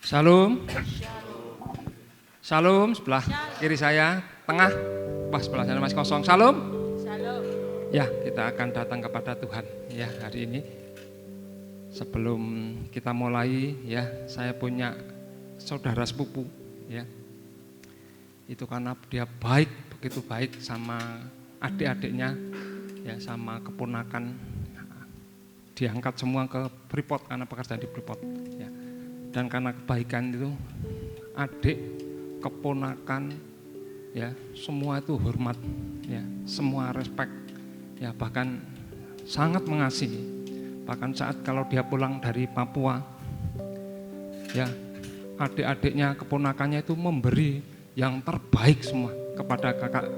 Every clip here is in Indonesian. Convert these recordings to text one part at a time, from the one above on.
Shalom. Shalom, sebelah kiri saya, tengah, pas sebelah sana masih kosong. Shalom. Shalom. Ya, kita akan datang kepada Tuhan ya hari ini. Sebelum kita mulai ya, saya punya saudara sepupu ya. Itu karena dia baik, begitu baik sama adik-adiknya ya, sama keponakan. Diangkat semua ke Freeport karena pekerjaan di Freeport ya. Dan karena kebaikan itu adik, keponakan ya, semua itu hormat ya, semua respect ya, bahkan sangat mengasihi. Bahkan saat kalau dia pulang dari Papua ya, adik-adiknya, keponakannya itu memberi yang terbaik semua kepada kakak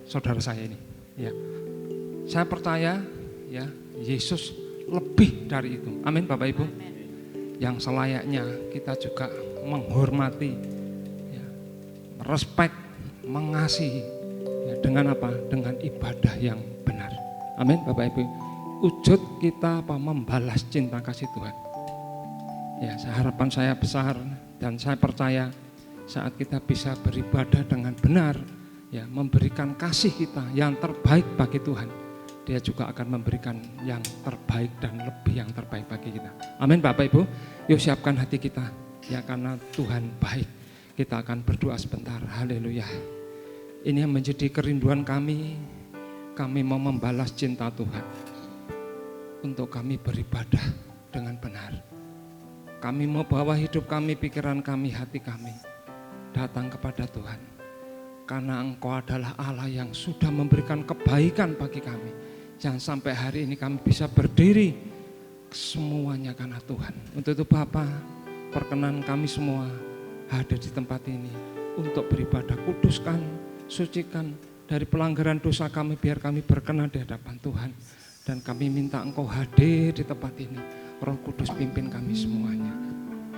saudara saya ini ya. Saya percaya ya, Yesus lebih dari itu. Amin Bapak Ibu. Amen. Yang selayaknya kita juga menghormati ya, respect, mengasihi ya, dengan apa? Dengan ibadah yang benar. Amin Bapak Ibu. Wujud kita apa? Membalas cinta kasih Tuhan. Ya, harapan saya besar dan saya percaya saat kita bisa beribadah dengan benar ya, memberikan kasih kita yang terbaik bagi Tuhan, Dia juga akan memberikan yang terbaik dan lebih yang terbaik bagi kita. Amin Bapak Ibu. Yuk siapkan hati kita ya, karena Tuhan baik. Kita akan berdoa sebentar. Haleluya. Ini yang menjadi kerinduan kami. Kami mau membalas cinta Tuhan untuk kami beribadah dengan benar. Kami mau bawa hidup kami, pikiran kami, hati kami datang kepada Tuhan. Karena Engkau adalah Allah yang sudah memberikan kebaikan bagi kami. Jangan sampai hari ini kami bisa berdiri semuanya karena Tuhan. Untuk itu Bapa, perkenan kami semua hadir di tempat ini untuk beribadah. Kuduskan, sucikan dari pelanggaran dosa kami, biar kami berkenan di hadapan Tuhan. Dan kami minta Engkau hadir di tempat ini. Roh Kudus pimpin kami semuanya.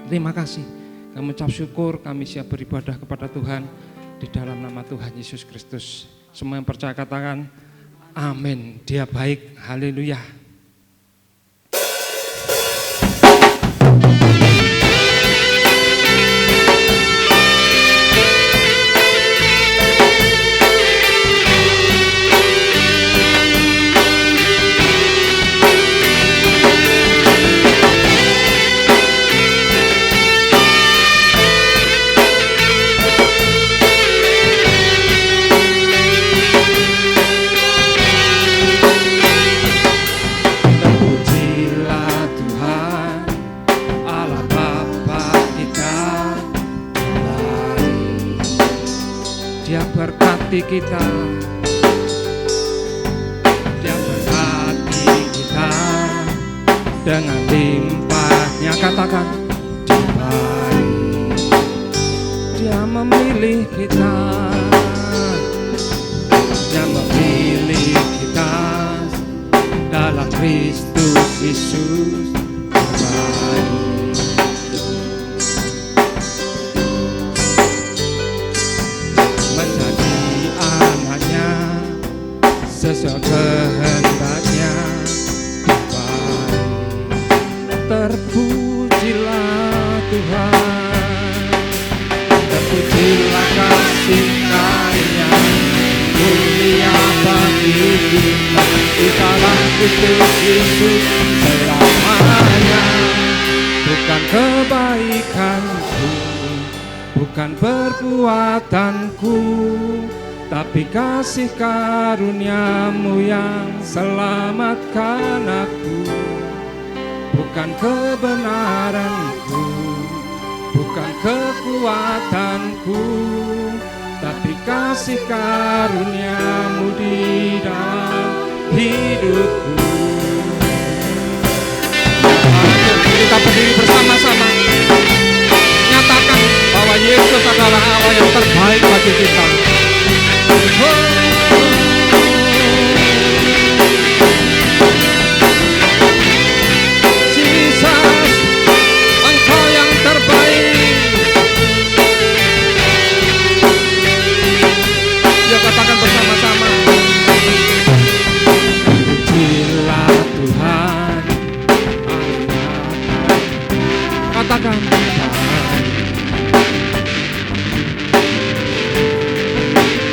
Terima kasih. Kami mengucap syukur, kami siap beribadah kepada Tuhan di dalam nama Tuhan Yesus Kristus. Semua yang percaya katakan amin. Dia baik. Haleluya. Kita, Dia berkati kita dengan limpahnya. Katakan Dia baik, Dia memilih kita, Dia memilih kita dalam Kristus Yesus. Sesuai kehendaknya baik. Terpujilah Tuhan, terpujilah kasih karunia mulia bagi kita di dalam Kristus Yesus selamanya. Bukan kebaikanku, bukan perbuatanku, tapi kasih karuniamu yang selamatkan aku. Bukan kebenaranku, bukan kekuatanku, tapi kasih karuniamu di dalam hidupku. Kita berdiri bersama-sama, nyatakan bahwa Yesus adalah Allah yang terbaik bagi kita. Jesus, Engkau yang terbaik. Yuk katakan bersama-sama. Pujilah Tuhan, Katakan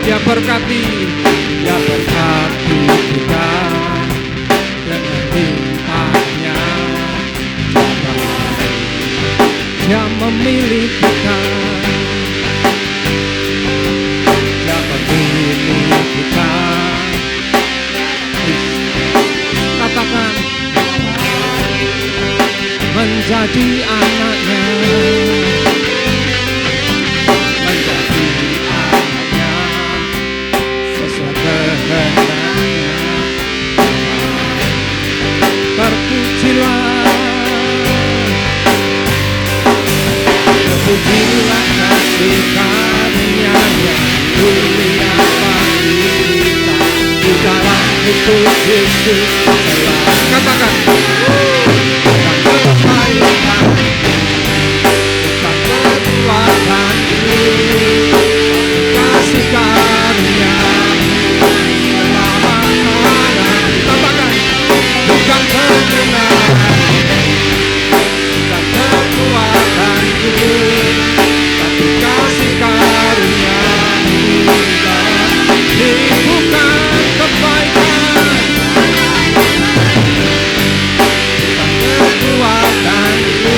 Dia berkati kita dengan limpahnya. Dia memilih kita, Dia memilih kita. Katakan menjadi anaknya, menjadi anaknya sesuai kehendaknya. Terpujilah kasih karunia-Nya mulia bagi kita di dalam hidup Yesus. Katakan bukan kebaikan, bukan kekuatanku, kasih karunia selamat. Katakan bukan kebenaran, bukan kekuatanku, tapi kasih karunia-Mu. Bukan kebaikan, bukan kekuatanku,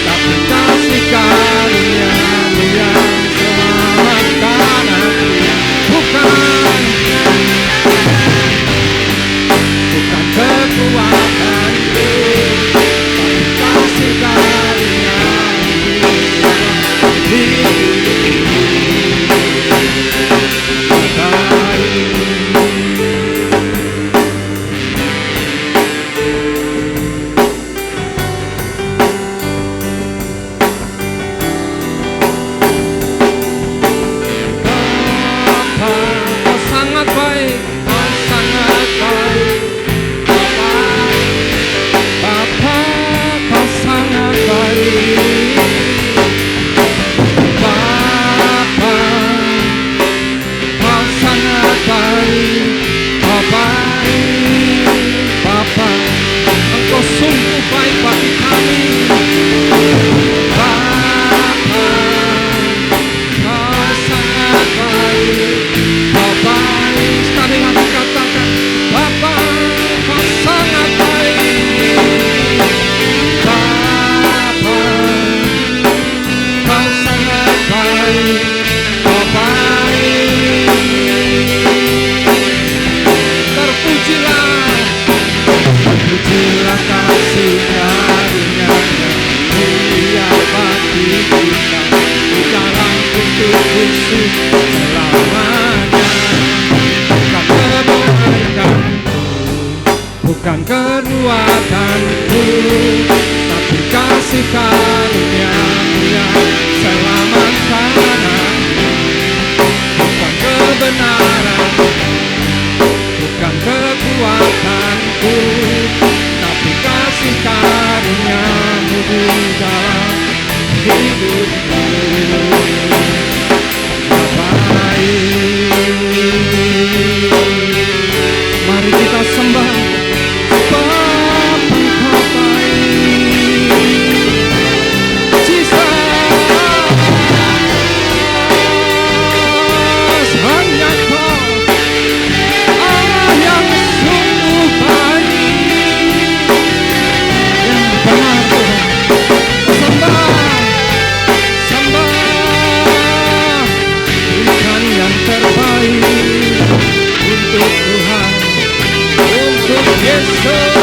tapi kasih karunia-Mu yang selamatkan aku. Bukan kekuatanku, tapi kasih karunia-Mu. Kau sangat baik, Kau sangat baik. Bapa, Kau sangat baik. Bapa, Kau sangat baik. Kau baik, Bapa, Engkau sungguh baik bagi kami. Bapa, Kau sangat baik. Kau baik. Sekali lagi katakan, Bapa, Kau sangat baik. Bapa, Kau sangat baik. Kau baik. Terpujilah kasih karunia-Nya mulia bagi kita di dalam hidup Yesus selamanya. Bukan kebaikanku, bukan kekuatanku, tapi kasih karunia-Mu yang selamatkan aku. Bukan kebenaran, bukan kekuatanku, tapi kasih karunia-Mu di dalam hidupku. Baik, mari kita sembah Bapa, Kau baik. Jesus, hanya Kau Allah yang sungguh baik. Yang benar Tuhan, sembah, berikan yang terbaik untuk Tuhan, untuk Yesus.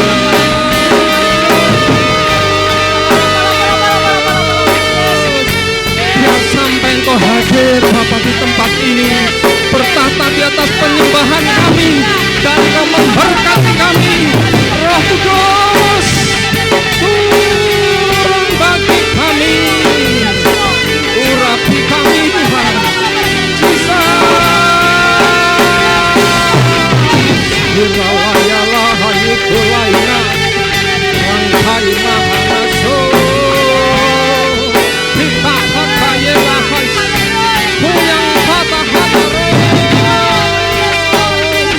Biar sampai Engkau hadir Bapa di tempat ini, bertahta di atas penyembahan kami, dan Engkau memberkati kami. Roh Kudus turun bagi kami, urapi kami Tuhan. Wiralayalah hayukulaina rangkai mahanaso kita hakayelah kuyang patah hataro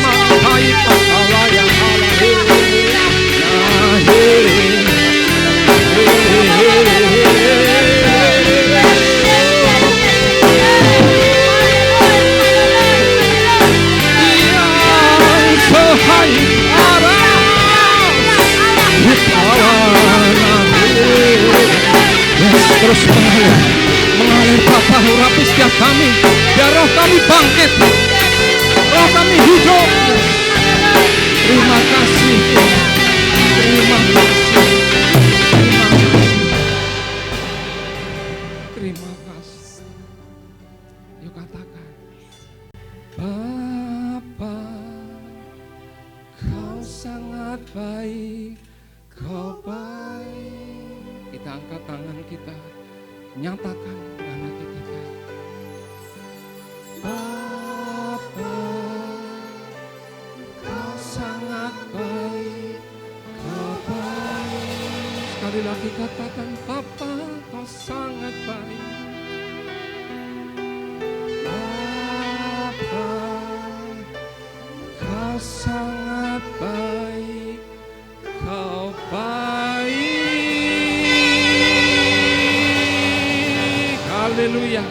makai pahala yang halal kami, biar roh kami bangkit, roh kami hidup. Terima kasih, terima kasih, terima kasih. Yuk katakan, Bapa, Kau sangat baik, Kau baik. Kita angkat tangan kita, nyatakan dalam hati kita, Bapa, Kau sangat baik, Kau baik. Sekali lagi katakan, Bapa, Kau sangat baik. Bapa, Kau sangat baik, Kau baik. Haleluya,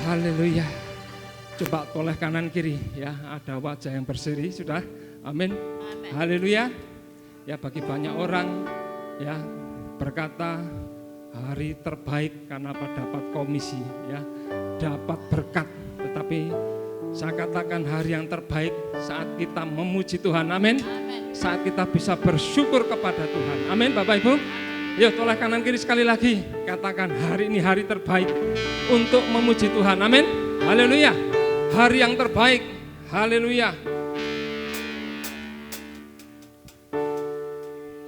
haleluya. Coba toleh kanan kiri ya, ada wajah yang berseri sudah. Amin. Haleluya. Ya, bagi banyak orang ya berkata hari terbaik karena dapat komisi ya, dapat berkat. Tetapi saya katakan hari yang terbaik saat kita memuji Tuhan. Amin. Saat kita bisa bersyukur kepada Tuhan. Amin Bapak Ibu. Yuk toleh kanan kiri sekali lagi. Katakan hari ini hari terbaik untuk memuji Tuhan. Amin. Haleluya. Hari yang terbaik. Haleluya.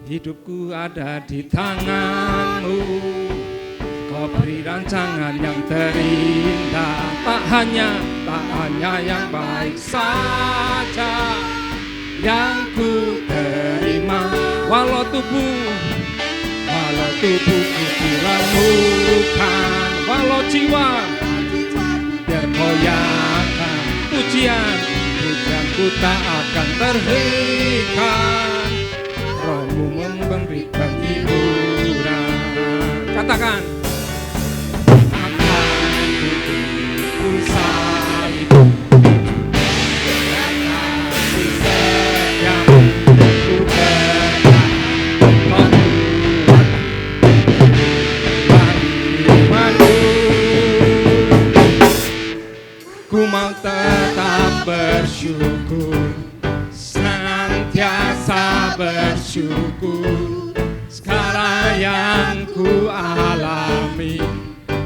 Hidupku ada di tangan-Mu. Kau beri rancangan yang terindah. Tak hanya yang baik saja yang ku terima. Walau tubuhku diramukan, walau jiwa tergoyahkan, pujianku tak akan terhentikan. Roh-Mu memberikan hiburan. Katakan, akan ku salib dan kasih setiamu ku berkah. Ku mau tetap bersyukur, senantiasa bersyukur. Segala yang ku alami,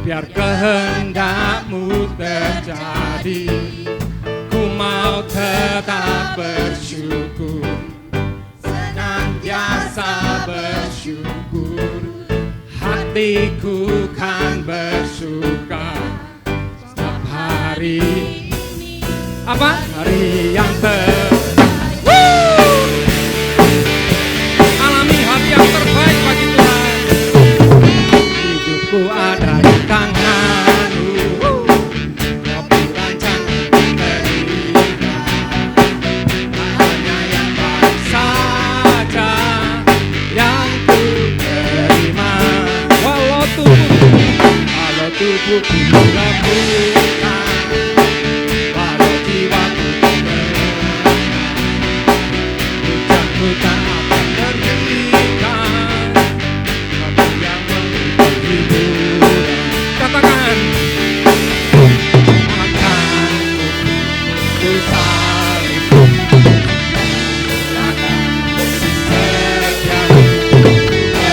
biar kehendak-Mu terjadi. Ku mau tetap bersyukur, senantiasa bersyukur. Hatiku kan bersuka setiap hari. Apa? Hari yang terbaik. Alami hari yang terbaik bagi Tuhan. Hidupku ada di tangan-Mu. Kau beri rancangan terindah. Hanya yang baik saja yang ku terima. Walau tubuhku diramukan, walau jiwaku tergoyahkan, pujianku tak akan terhentikan. Kau yang memberi hiburan. Katakan, akan ku salib dan kasih setiamu ku berkah.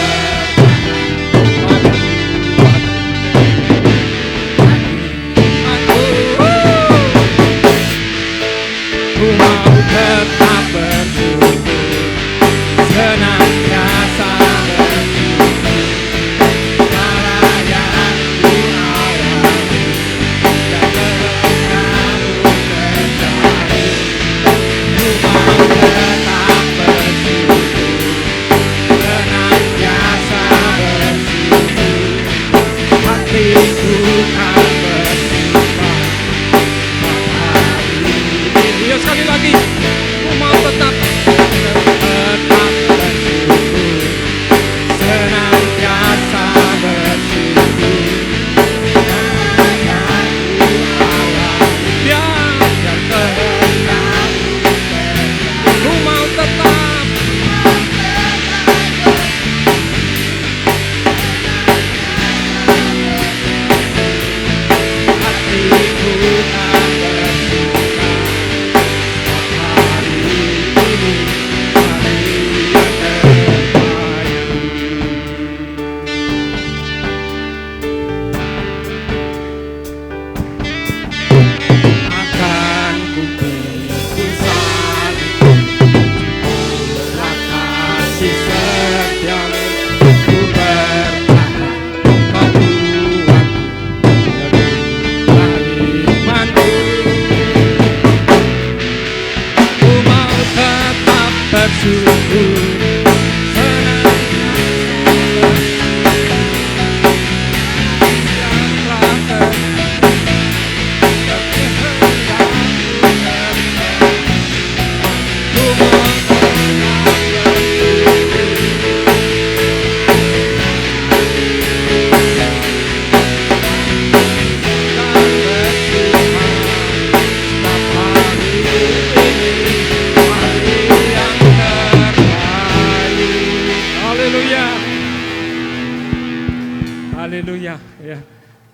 Haleluya ya.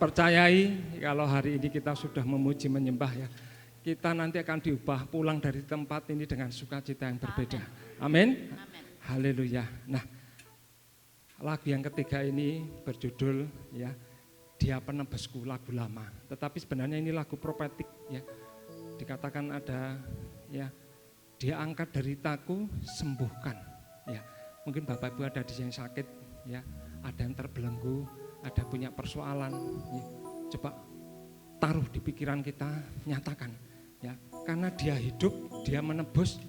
Percayai kalau hari ini kita sudah memuji menyembah ya, kita nanti akan diubah pulang dari tempat ini dengan sukacita yang berbeda. Amin. Haleluya. Nah, lagu yang ketiga ini berjudul ya, Dia Penebusku, lagu lama. Tetapi sebenarnya ini lagu profetik ya. Dikatakan ada ya, Dia angkat deritaku, sembuhkan ya. Mungkin Bapak Ibu ada di sini sakit ya, ada yang terbelenggu, ada punya persoalan, ya, coba taruh di pikiran kita, nyatakan, ya, karena Dia hidup, Dia menebus,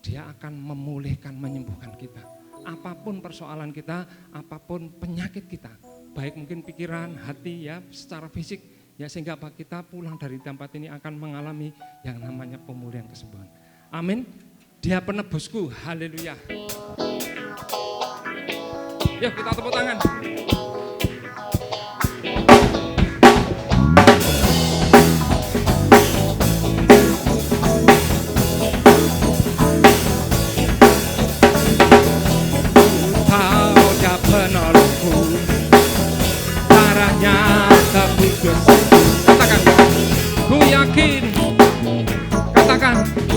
Dia akan memulihkan, menyembuhkan kita. Apapun persoalan kita, apapun penyakit kita, baik mungkin pikiran, hati, ya, secara fisik, ya, sehingga kita pulang dari tempat ini akan mengalami yang namanya pemulihan kesembuhan. Amin. Dia penebusku, haleluya. Yuk kita tepuk tangan.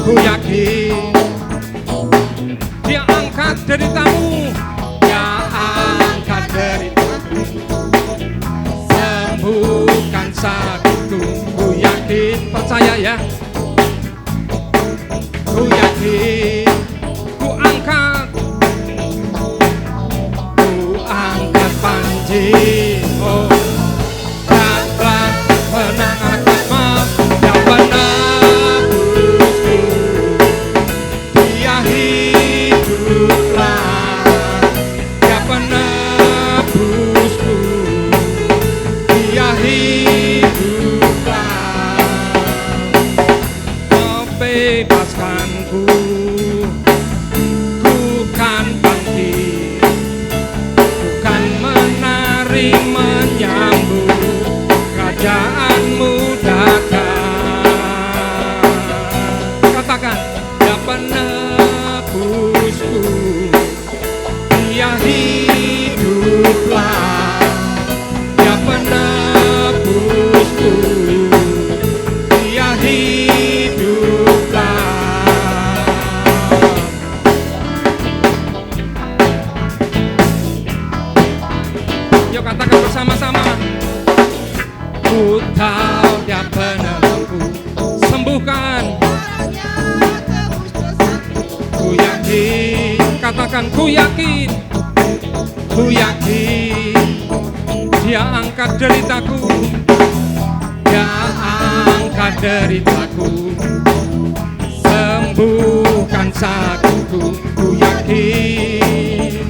Ku yakin Dia angkat deritamu, Dia angkat deritaku, sembuhkan sakitku. Ku yakin, percaya ya. Ku yakin, ku angkat panji. Oh, dan telah menang atas maaf yang benar. Bebaskanku, bukan bangkit, bukan menari menyambut kerajaanmu datang. Katakan, Dia penebusku, Dia hiduplah, Dia penebusku, Dia hiduplah. Yuk katakan bersama-sama. Ku tahu Dia penebusku, sembuhkan. Ku yakin, katakan ku yakin. Ku yakin Dia angkat deritaku, Dia angkat deritaku, sembuhkan sakitku. Ku yakin,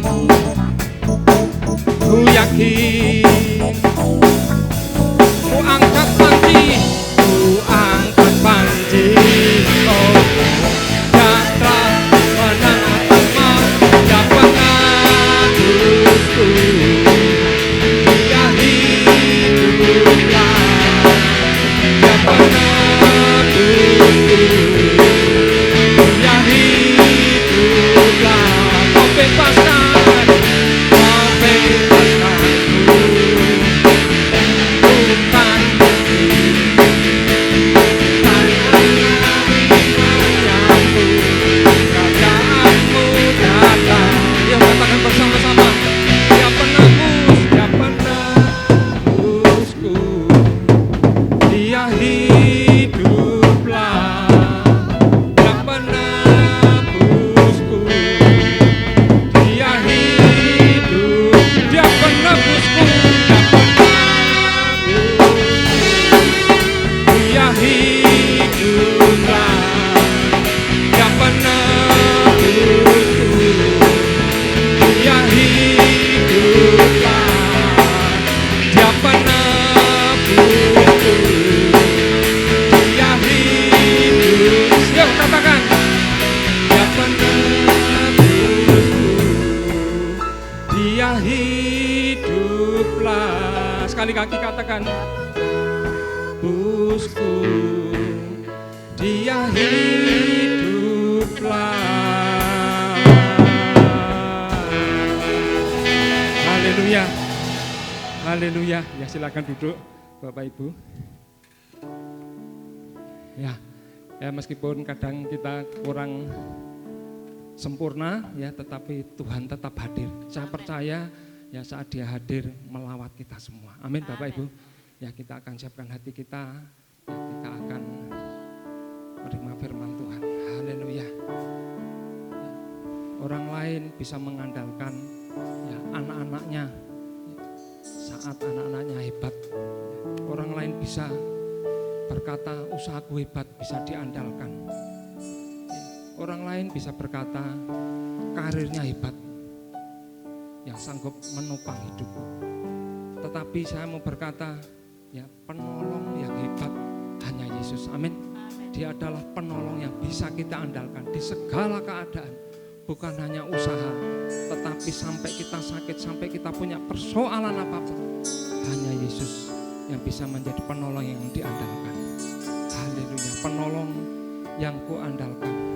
ku yakin. Ku angkat panji, ku angkat panji. Oh, Dia telah menang atas maut, Dia penebusku, Dia hiduplah, Dia penebusku, Dia hiduplah. Kau bebaskan, kau bebaskanku, bukan kerajaanmu datang. Yuk katakan bersama-sama. Dia penebus, Dia penebusku, Dia hiduplah, Dia penebusku, Dia hidup, Dia penebusku, Dia hiduplah, Dia penebusku, Dia hiduplah, Dia penebusku, Dia hidup. Yuk katakan, Dia penebusku, Dia hiduplah. Sekali lagi katakan, busku, Dia hiduplah. Haleluya. Haleluya. Ya silakan duduk Bapak Ibu. Ya meskipun kadang kita kurang sempurna ya, tetapi Tuhan tetap hadir. Saya percaya ya saat Dia hadir melawat kita semua. Amin Bapak Ibu. Ya kita akan siapkan hati kita, ya, kita akan menerima firman Tuhan. Haleluya. Ya, orang lain bisa mengandalkan ya anak-anaknya ya, saat anak-anaknya hebat. Ya, orang lain bisa berkata usahaku hebat, bisa diandalkan. Orang lain bisa berkata karirnya hebat, yang sanggup menopang hidupku. Tetapi saya mau berkata, ya penolong yang hebat hanya Yesus. Amin. Dia adalah penolong yang bisa kita andalkan di segala keadaan. Bukan hanya usaha, tetapi sampai kita sakit, sampai kita punya persoalan apapun, hanya Yesus yang bisa menjadi penolong yang diandalkan. Haleluya, penolong yang kuandalkan.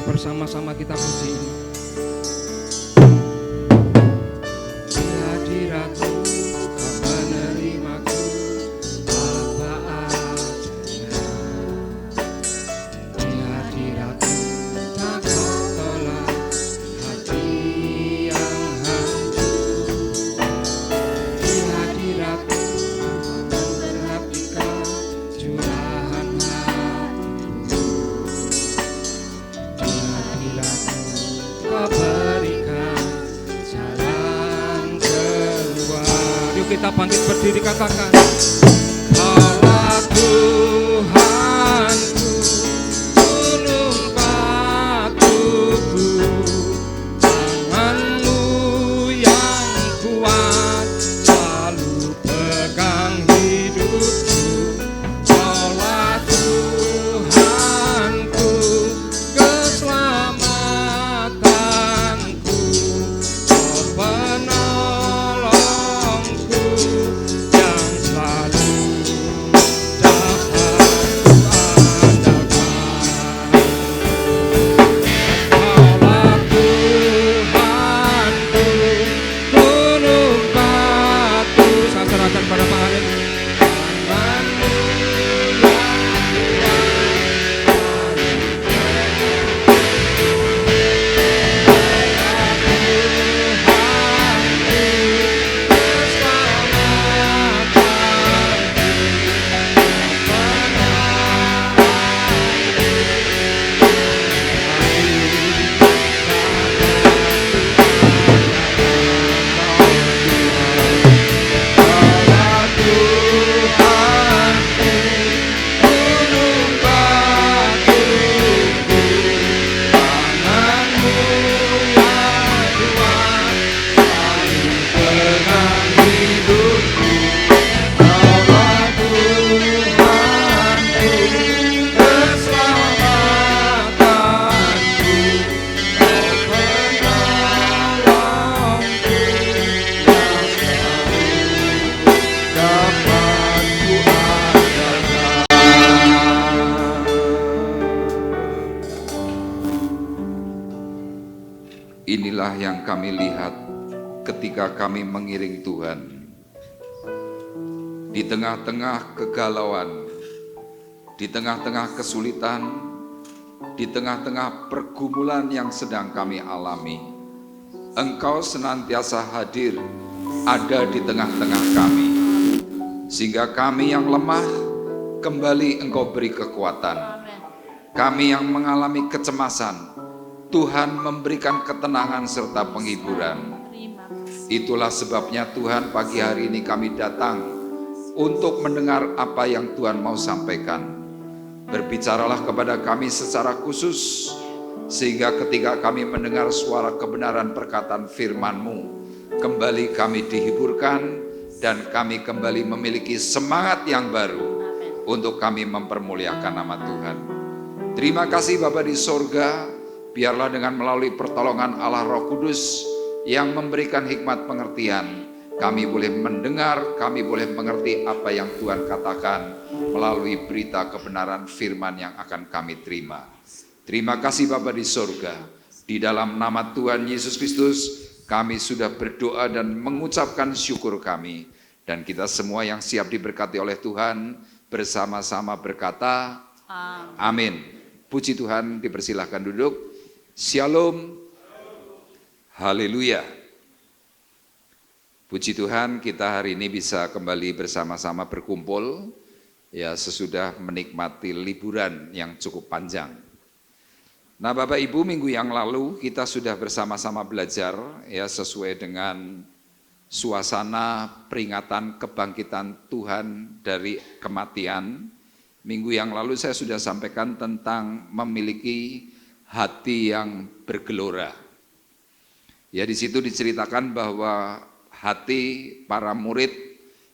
Bersama-sama kita puji. Hadiratmu kau menerimaku apa adanya. Di hadiratmu tak kau tolak hati yang hancur. Di hadiratmu kau memperhatikan curahan hatiku. Kau berikan jalan keluar. Yuk kita bangkit berdiri katakan, Kaulah Tuhanku, gunung batuku, tangan-Mu yang kuat selalu pegang hidupku. Kaulah Tuhanku, keselamatanku, Kau penolongku yang selalu dapat kuandalkan. Kaulah Tuhanku, gunung batu. Saya serahkan pada Pak Halim. Tangan-Mu yang Inilah yang kami lihat ketika kami mengiring Tuhan. di tengah-tengah kegalauan, di tengah-tengah kesulitan, di tengah-tengah pergumulan yang sedang kami alami. Engkau senantiasa hadir, ada di tengah-tengah kami, sehingga kami yang lemah kembali Engkau beri kekuatan. Kami yang mengalami kecemasan, Tuhan memberikan ketenangan serta penghiburan. Itulah sebabnya Tuhan, pagi hari ini kami datang untuk mendengar apa yang Tuhan mau sampaikan. Berbicaralah kepada kami secara khusus, sehingga ketika kami mendengar suara kebenaran perkataan firman-Mu, kembali kami dihiburkan dan kami kembali memiliki semangat yang baru untuk kami mempermuliakan nama Tuhan. Terima kasih Bapa di sorga, biarlah dengan melalui pertolongan Allah Roh Kudus yang memberikan hikmat pengertian, kami boleh mendengar, kami boleh mengerti apa yang Tuhan katakan melalui berita kebenaran firman yang akan kami terima. Terima kasih Bapa di sorga, di dalam nama Tuhan Yesus Kristus kami sudah berdoa dan mengucapkan syukur kami. Dan kita semua yang siap diberkati oleh Tuhan bersama-sama berkata amin. Puji Tuhan, dipersilahkan duduk. Shalom. Haleluya. Puji Tuhan, kita hari ini bisa kembali bersama-sama berkumpul ya sesudah menikmati liburan yang cukup panjang. Nah, Bapak Ibu, minggu yang lalu kita sudah bersama-sama belajar ya sesuai dengan suasana peringatan kebangkitan Tuhan dari kematian. Minggu yang lalu saya sudah sampaikan tentang memiliki hati yang bergelora. Ya, di situ diceritakan bahwa hati para murid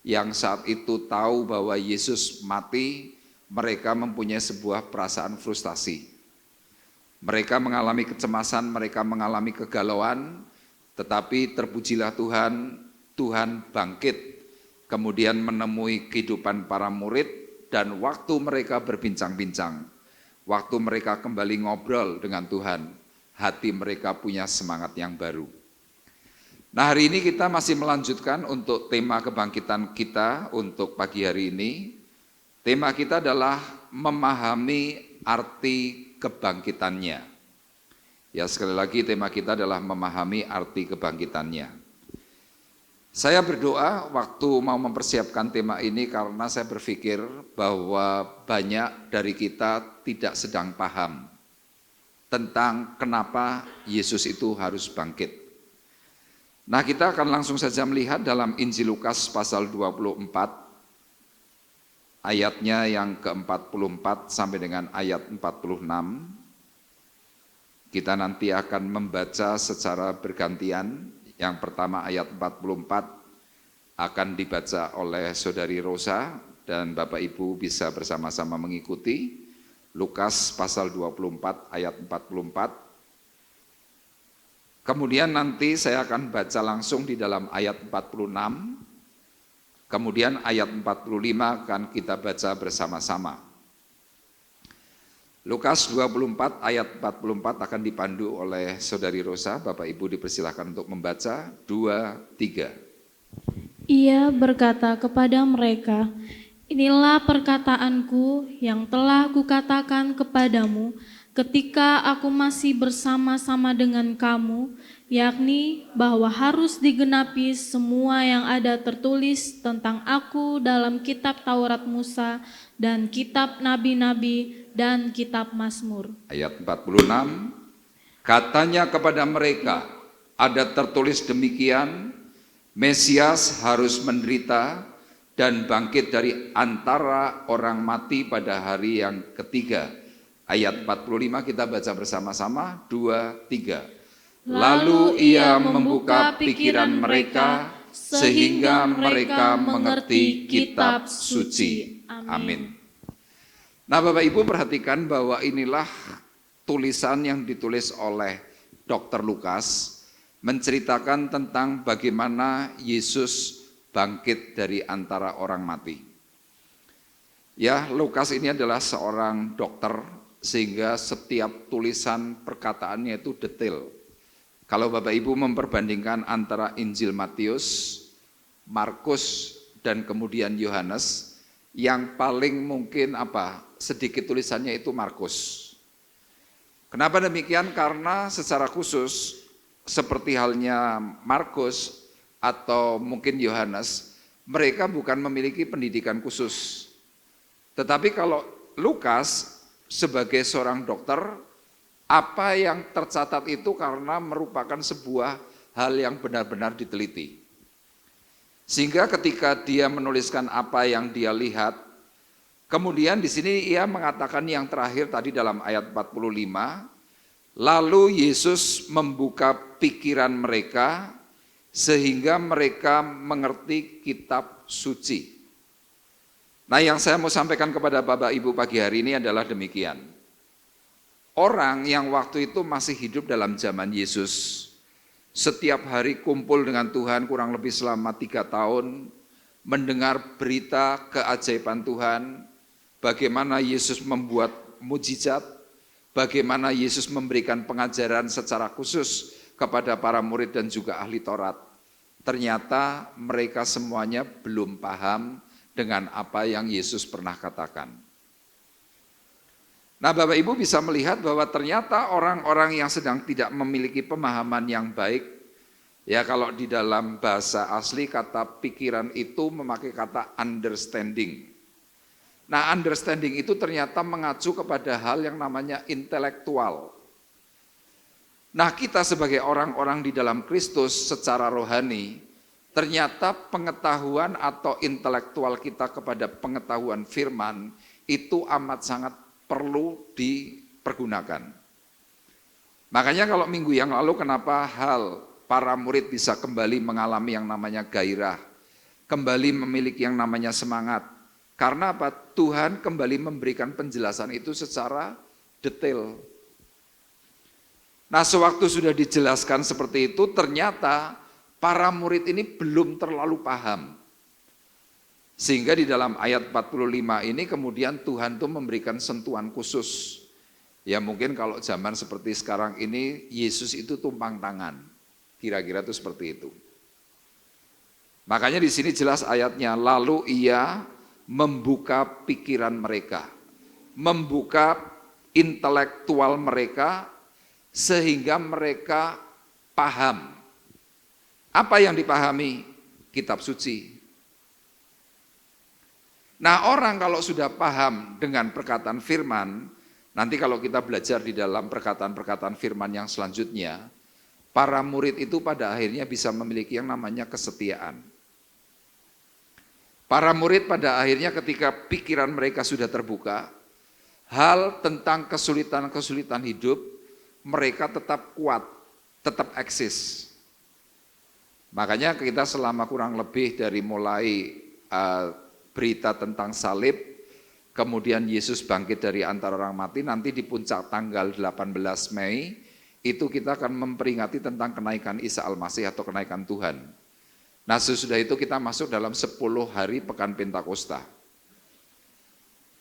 yang saat itu tahu bahwa Yesus mati, mereka mempunyai sebuah perasaan frustasi. Mereka mengalami kecemasan, mereka mengalami kegalauan, tetapi terpujilah Tuhan, Tuhan bangkit, kemudian menemui kehidupan para murid. Dan waktu mereka berbincang-bincang, waktu mereka kembali ngobrol dengan Tuhan, hati mereka punya semangat yang baru. Nah, hari ini kita masih melanjutkan untuk tema kebangkitan kita untuk pagi hari ini. Tema kita adalah memahami arti kebangkitannya. Ya, sekali lagi tema kita adalah memahami arti kebangkitannya. Saya berdoa waktu mau mempersiapkan tema ini karena saya berpikir bahwa banyak dari kita tidak sedang paham tentang kenapa Yesus itu harus bangkit. Nah, kita akan langsung saja melihat dalam Injil Lukas pasal 24 ayatnya yang ke-44 sampai dengan ayat 46. Kita nanti akan membaca secara bergantian. Yang pertama ayat 44 akan dibaca oleh Saudari Rosa dan Bapak Ibu bisa bersama-sama mengikuti. Lukas pasal 24 ayat 44. Kemudian nanti saya akan baca langsung di dalam ayat 46. Kemudian ayat 45 akan kita baca bersama-sama. Lukas 24 ayat 44 akan dipandu oleh Saudari Rosa. Bapak Ibu dipersilahkan untuk membaca. 2, 3. Ia berkata kepada mereka, "Inilah perkataanku yang telah kukatakan kepadamu ketika aku masih bersama-sama dengan kamu, yakni bahwa harus digenapi semua yang ada tertulis tentang aku dalam kitab Taurat Musa dan kitab Nabi-Nabi dan kitab Mazmur." Ayat 46, katanya kepada mereka, ada tertulis demikian, Mesias harus menderita dan bangkit dari antara orang mati pada hari yang ketiga. Ayat 45 kita baca bersama-sama, 2, 3. Lalu ia membuka pikiran mereka sehingga mereka mengerti kitab suci. Amin. Nah, Bapak Ibu perhatikan bahwa inilah tulisan yang ditulis oleh Dr. Lukas menceritakan tentang bagaimana Yesus bangkit dari antara orang mati. Ya, Lukas ini adalah seorang dokter sehingga setiap tulisan perkataannya itu detail. Kalau Bapak Ibu memperbandingkan antara Injil Matius, Markus, dan kemudian Yohanes. Yang paling mungkin sedikit tulisannya itu Markus. Kenapa demikian? Karena secara khusus seperti halnya Markus atau mungkin Yohanes, mereka bukan memiliki pendidikan khusus. Tetapi kalau Lukas sebagai seorang dokter, apa yang tercatat itu karena merupakan sebuah hal yang benar-benar diteliti. Sehingga ketika dia menuliskan apa yang dia lihat, kemudian di sini ia mengatakan yang terakhir tadi dalam ayat 45, lalu Yesus membuka pikiran mereka sehingga mereka mengerti kitab suci. Nah, yang saya mau sampaikan kepada Bapak Ibu pagi hari ini adalah demikian. Orang yang waktu itu masih hidup dalam zaman Yesus, setiap hari kumpul dengan Tuhan kurang lebih selama 3 tahun, mendengar berita keajaiban Tuhan, bagaimana Yesus membuat mujizat, bagaimana Yesus memberikan pengajaran secara khusus kepada para murid dan juga ahli Taurat. Ternyata mereka semuanya belum paham dengan apa yang Yesus pernah katakan. Nah, Bapak Ibu bisa melihat bahwa ternyata orang-orang yang sedang tidak memiliki pemahaman yang baik, ya kalau di dalam bahasa asli kata pikiran itu memakai kata understanding. Nah, understanding itu ternyata mengacu kepada hal yang namanya intelektual. Nah, kita sebagai orang-orang di dalam Kristus secara rohani, ternyata pengetahuan atau intelektual kita kepada pengetahuan firman itu amat sangat perlu dipergunakan. Makanya kalau minggu yang lalu kenapa hal para murid bisa kembali mengalami yang namanya gairah, kembali memiliki yang namanya semangat. Karena apa? Tuhan kembali memberikan penjelasan itu secara detail. Nah, sewaktu sudah dijelaskan seperti itu, ternyata para murid ini belum terlalu paham. Sehingga di dalam ayat 45 ini kemudian Tuhan tuh memberikan sentuhan khusus. Ya mungkin kalau zaman seperti sekarang ini, Yesus itu tumpang tangan. Kira-kira itu seperti itu. Makanya di sini jelas ayatnya, lalu ia membuka pikiran mereka, membuka intelektual mereka sehingga mereka paham. Apa yang dipahami? Kitab suci. Nah, orang kalau sudah paham dengan perkataan firman, nanti kalau kita belajar di dalam perkataan-perkataan firman yang selanjutnya, para murid itu pada akhirnya bisa memiliki yang namanya kesetiaan. Para murid pada akhirnya ketika pikiran mereka sudah terbuka, hal tentang kesulitan-kesulitan hidup, mereka tetap kuat, tetap eksis. Makanya kita selama kurang lebih dari mulai berita tentang salib, kemudian Yesus bangkit dari antara orang mati, nanti di puncak tanggal 18 Mei, itu kita akan memperingati tentang kenaikan Isa Al-Masih atau kenaikan Tuhan. Nah, sesudah itu kita masuk dalam 10 hari Pekan Pentakosta.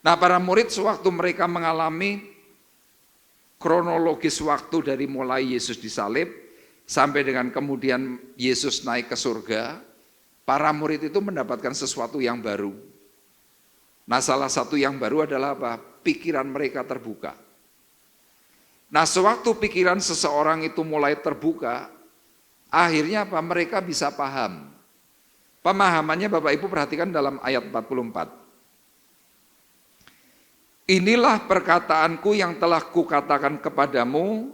Nah, para murid sewaktu mereka mengalami kronologis waktu dari mulai Yesus disalib, sampai dengan kemudian Yesus naik ke surga, para murid itu mendapatkan sesuatu yang baru. Nah, salah satu yang baru adalah apa? Pikiran mereka terbuka. Nah, sewaktu pikiran seseorang itu mulai terbuka, akhirnya apa? Mereka bisa paham. Pemahamannya Bapak Ibu perhatikan dalam ayat 44. Inilah perkataanku yang telah kukatakan kepadamu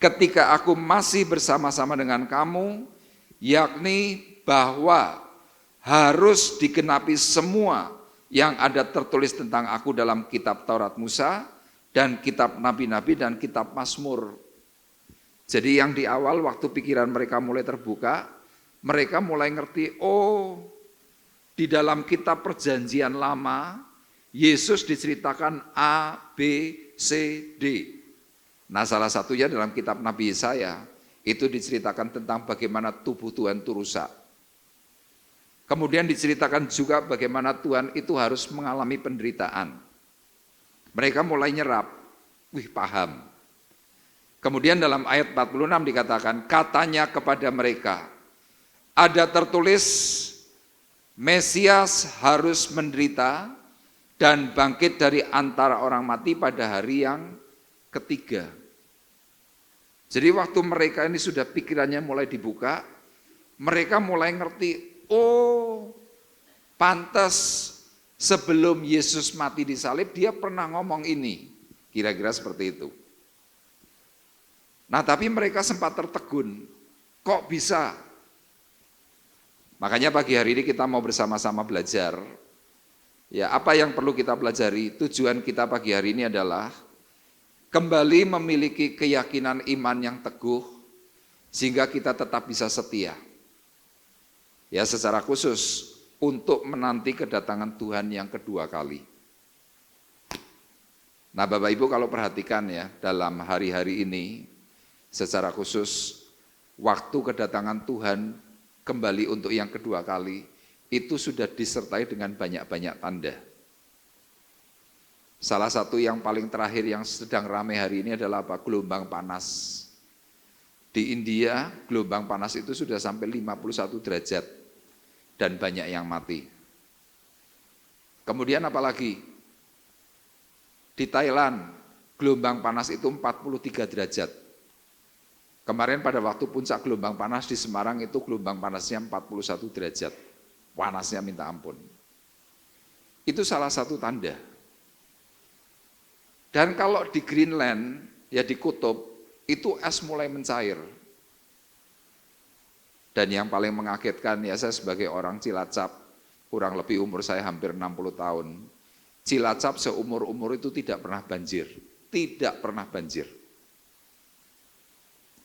ketika aku masih bersama-sama dengan kamu, yakni bahwa harus digenapi semua yang ada tertulis tentang aku dalam kitab Taurat Musa dan kitab Nabi-Nabi dan kitab Mazmur. Jadi yang di awal waktu pikiran mereka mulai terbuka, mereka mulai ngerti, oh di dalam kitab perjanjian lama, Yesus diceritakan A, B, C, D. Nah, salah satunya dalam kitab Nabi Yesaya, itu diceritakan tentang bagaimana tubuh Tuhan itu rusak. Kemudian diceritakan juga bagaimana Tuhan itu harus mengalami penderitaan. Mereka mulai nyerap, paham. Kemudian dalam ayat 46 dikatakan, katanya kepada mereka, ada tertulis Mesias harus menderita dan bangkit dari antara orang mati pada hari yang ketiga. Jadi waktu mereka ini sudah pikirannya mulai dibuka, mereka mulai ngerti, oh pantas sebelum Yesus mati di salib dia pernah ngomong ini, kira-kira seperti itu. Nah tapi mereka sempat tertegun, kok bisa? Makanya pagi hari ini kita mau bersama-sama belajar. Ya, apa yang perlu kita pelajari? Tujuan kita pagi hari ini adalah kembali memiliki keyakinan iman yang teguh sehingga kita tetap bisa setia. Ya, secara khusus untuk menanti kedatangan Tuhan yang kedua kali. Nah, Bapak Ibu kalau perhatikan ya, dalam hari-hari ini secara khusus waktu kedatangan Tuhan kembali untuk yang kedua kali itu sudah disertai dengan banyak-banyak tanda. Salah satu yang paling terakhir yang sedang ramai hari ini adalah apa? Gelombang panas. Di India gelombang panas itu sudah sampai 51 derajat dan banyak yang mati. Kemudian apalagi? Di Thailand gelombang panas itu 43 derajat. Kemarin pada waktu puncak gelombang panas di Semarang itu gelombang panasnya 41 derajat. Panasnya minta ampun. Itu salah satu tanda. Dan kalau di Greenland, ya di kutub, itu es mulai mencair. Dan yang paling mengagetkan, ya saya sebagai orang Cilacap, kurang lebih umur saya hampir 60 tahun. Cilacap seumur-umur itu tidak pernah banjir. Tidak pernah banjir.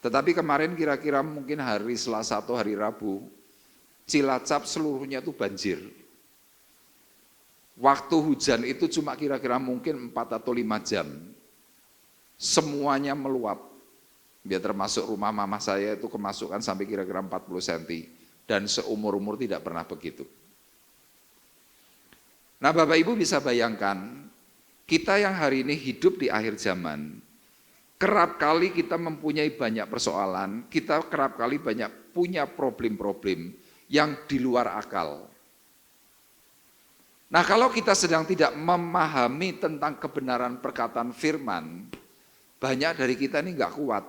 Tetapi kemarin kira-kira mungkin hari Selasa atau hari Rabu, Cilacap seluruhnya itu banjir. Waktu hujan itu cuma kira-kira mungkin 4 atau 5 jam. Semuanya meluap. Ya termasuk rumah mama saya itu kemasukan sampai kira-kira 40 cm. Dan seumur-umur tidak pernah begitu. Nah Bapak Ibu bisa bayangkan, kita yang hari ini hidup di akhir zaman, kerap kali kita mempunyai banyak persoalan, kita kerap kali banyak punya problem-problem yang di luar akal. Nah kalau kita sedang tidak memahami tentang kebenaran perkataan firman, banyak dari kita ini nggak kuat.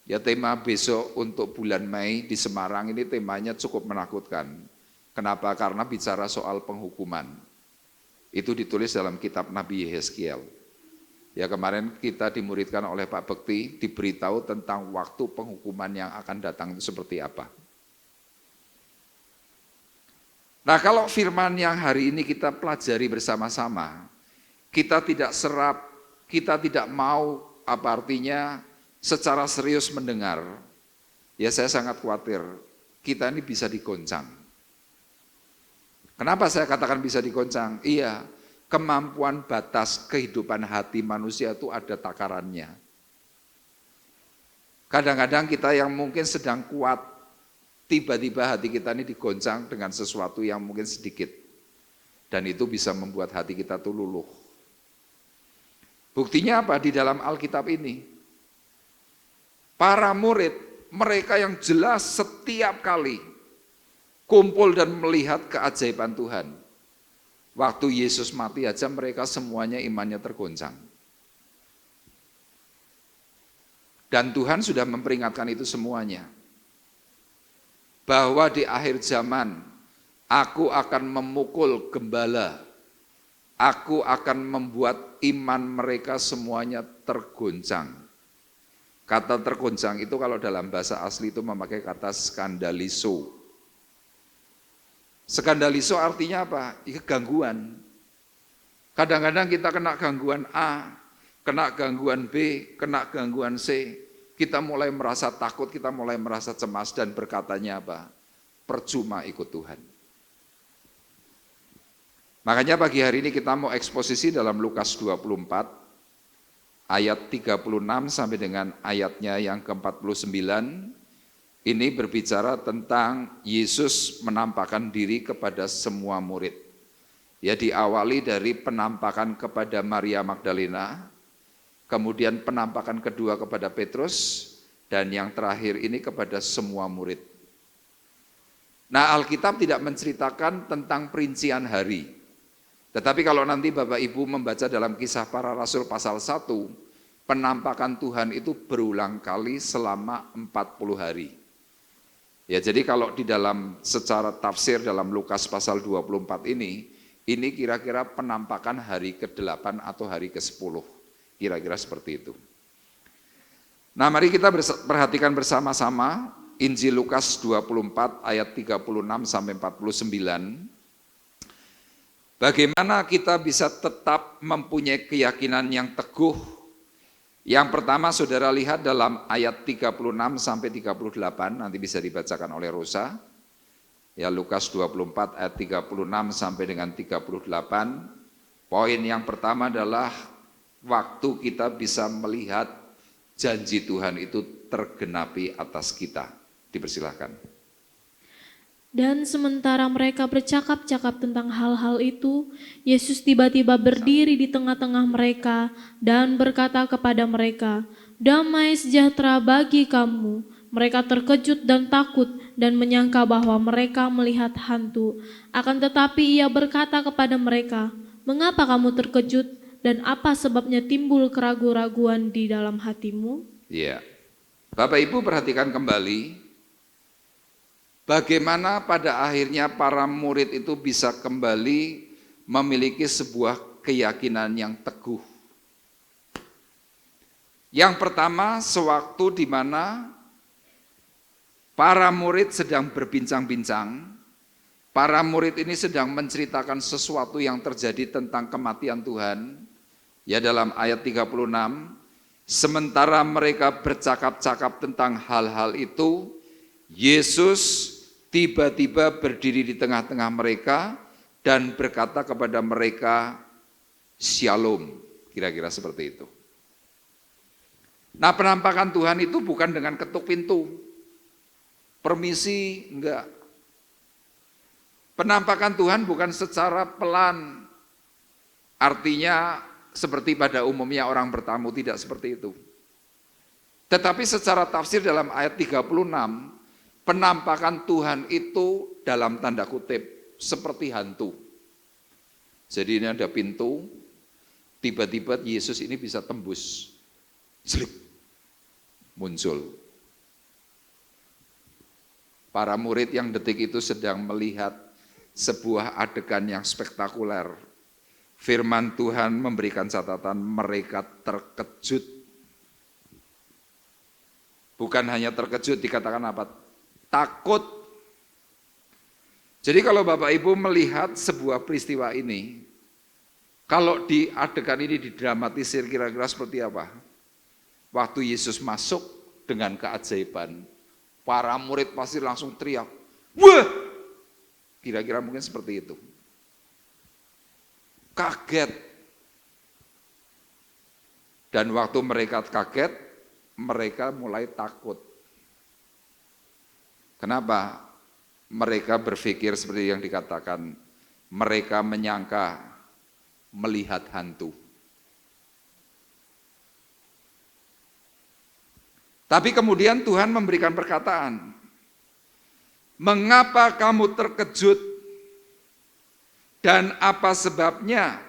Ya tema besok untuk bulan Mei di Semarang ini temanya cukup menakutkan. Kenapa? Karena bicara soal penghukuman. Itu ditulis dalam kitab Nabi Yehezkiel. Ya kemarin kita dimuridkan oleh Pak Bekti, diberitahu tentang waktu penghukuman yang akan datang itu seperti apa. Nah kalau firman yang hari ini kita pelajari bersama-sama, kita tidak serap, kita tidak mau apa artinya secara serius mendengar, ya saya sangat khawatir kita ini bisa digoncang. Kenapa saya katakan bisa digoncang? Iya, kemampuan batas kehidupan hati manusia itu ada takarannya. Kadang-kadang kita yang mungkin sedang kuat, tiba-tiba hati kita ini digoncang dengan sesuatu yang mungkin sedikit. Dan itu bisa membuat hati kita tuh luluh. Buktinya apa di dalam Alkitab ini? Para murid, mereka yang jelas setiap kali kumpul dan melihat keajaiban Tuhan. Waktu Yesus mati aja mereka semuanya imannya tergoncang. Dan Tuhan sudah memperingatkan itu semuanya. Bahwa di akhir zaman, aku akan memukul gembala. Aku akan membuat iman mereka semuanya tergoncang. Kata tergoncang itu kalau dalam bahasa asli itu memakai kata skandaliso. Skandaliso artinya apa? Itu gangguan. Kadang-kadang kita kena gangguan A, kena gangguan B, kena gangguan C. Kita mulai merasa takut, kita mulai merasa cemas dan berkatanya apa? Percuma ikut Tuhan. Makanya pagi hari ini kita mau eksposisi dalam Lukas 24 ayat 36 sampai dengan ayatnya yang ke-49. Ini berbicara tentang Yesus menampakkan diri kepada semua murid. Ya diawali dari penampakan kepada Maria Magdalena, kemudian penampakan kedua kepada Petrus, dan yang terakhir ini kepada semua murid. Nah, Alkitab tidak menceritakan tentang perincian hari. Tetapi kalau nanti Bapak Ibu membaca dalam Kisah Para Rasul pasal 1, penampakan Tuhan itu berulang kali selama 40 hari. Ya, jadi kalau di dalam secara tafsir dalam Lukas pasal 24 ini kira-kira penampakan hari ke-8 atau hari ke-10. Kira-kira seperti itu. Nah, mari kita perhatikan bersama-sama Injil Lukas 24 ayat 36 sampai 49. Bagaimana kita bisa tetap mempunyai keyakinan yang teguh? Yang pertama saudara lihat dalam ayat 36 sampai 38, nanti bisa dibacakan oleh Rosa. Ya, Lukas 24 ayat 36 sampai dengan 38. Poin yang pertama adalah waktu kita bisa melihat janji Tuhan itu tergenapi atas kita. Dipersilahkan. Dan sementara mereka bercakap-cakap tentang hal-hal itu, Yesus tiba-tiba berdiri di tengah-tengah mereka dan berkata kepada mereka, "Damai sejahtera bagi kamu." Mereka terkejut dan takut dan menyangka bahwa mereka melihat hantu. Akan tetapi ia berkata kepada mereka, "Mengapa kamu terkejut dan apa sebabnya timbul keraguan-raguan di dalam hatimu?" Iya. Bapak Ibu perhatikan kembali bagaimana pada akhirnya para murid itu bisa kembali memiliki sebuah keyakinan yang teguh. Yang pertama, sewaktu di mana para murid sedang berbincang-bincang, para murid ini sedang menceritakan sesuatu yang terjadi tentang kematian Tuhan. Ya, dalam ayat 36, sementara mereka bercakap-cakap tentang hal-hal itu, Yesus tiba-tiba berdiri di tengah-tengah mereka dan berkata kepada mereka, "Shalom." Kira-kira seperti itu. Nah, penampakan Tuhan itu bukan dengan ketuk pintu. Permisi, enggak. Penampakan Tuhan bukan secara pelan. Artinya seperti pada umumnya orang bertamu, tidak seperti itu. Tetapi secara tafsir dalam ayat 36, penampakan Tuhan itu dalam tanda kutip seperti hantu. Jadi ini ada pintu, tiba-tiba Yesus ini bisa tembus, selip, muncul. Para murid yang detik itu sedang melihat sebuah adegan yang spektakuler. Firman Tuhan memberikan catatan, mereka terkejut. Bukan hanya terkejut, dikatakan apa? Takut. Jadi kalau Bapak Ibu melihat sebuah peristiwa ini, kalau di adegan ini didramatisir kira-kira seperti apa? Waktu Yesus masuk dengan keajaiban, para murid pasti langsung teriak, "Wah!" Kira-kira mungkin seperti itu. Kaget. Dan waktu mereka kaget, mereka mulai takut. Kenapa? Mereka berpikir seperti yang dikatakan, mereka menyangka melihat hantu. Tapi kemudian Tuhan memberikan perkataan, "Mengapa kamu terkejut dan apa sebabnya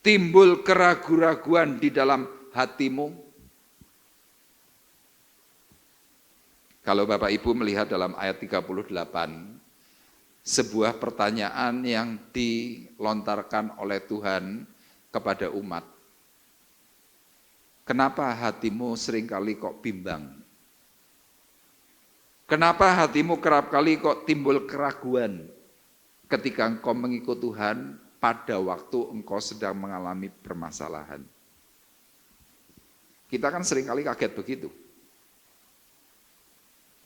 timbul keraguan-raguan di dalam hatimu?" Kalau Bapak Ibu melihat dalam ayat 38, sebuah pertanyaan yang dilontarkan oleh Tuhan kepada umat. Kenapa hatimu seringkali kok bimbang? Kenapa hatimu kerap kali kok timbul keraguan ketika engkau mengikut Tuhan pada waktu engkau sedang mengalami permasalahan? Kita kan seringkali kaget begitu.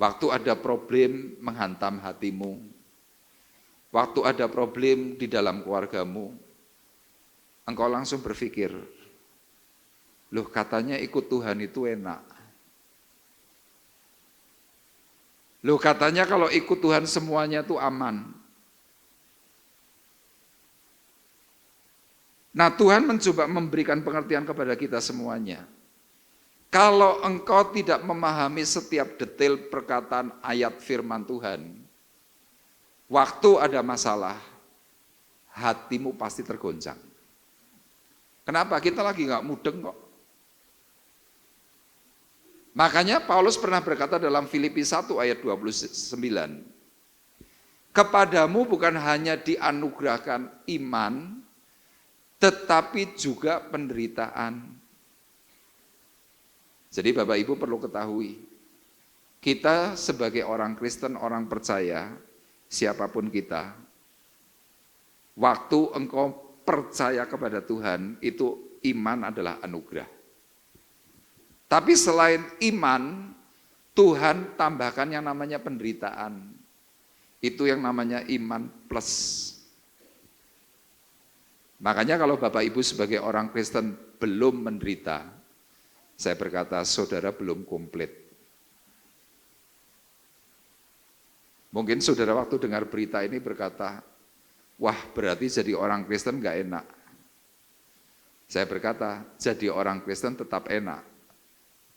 Waktu ada problem menghantam hatimu, waktu ada problem di dalam keluargamu, engkau langsung berpikir, loh katanya ikut Tuhan itu enak. Loh katanya kalau ikut Tuhan semuanya itu aman. Nah, Tuhan mencoba memberikan pengertian kepada kita semuanya. Kalau engkau tidak memahami setiap detail perkataan ayat firman Tuhan, waktu ada masalah, hatimu pasti tergoncang. Kenapa? Kita lagi nggak mudeng kok. Makanya Paulus pernah berkata dalam Filipi 1 ayat 29, kepadamu bukan hanya dianugerahkan iman, tetapi juga penderitaan. Jadi Bapak Ibu perlu ketahui, kita sebagai orang Kristen, orang percaya, siapapun kita, waktu engkau percaya kepada Tuhan, itu iman adalah anugerah. Tapi selain iman, Tuhan tambahkan yang namanya penderitaan. Itu yang namanya iman plus. Makanya kalau Bapak Ibu sebagai orang Kristen belum menderita, saya berkata saudara belum komplit. Mungkin saudara waktu dengar berita ini berkata, wah berarti jadi orang Kristen gak enak. Saya berkata, jadi orang Kristen tetap enak.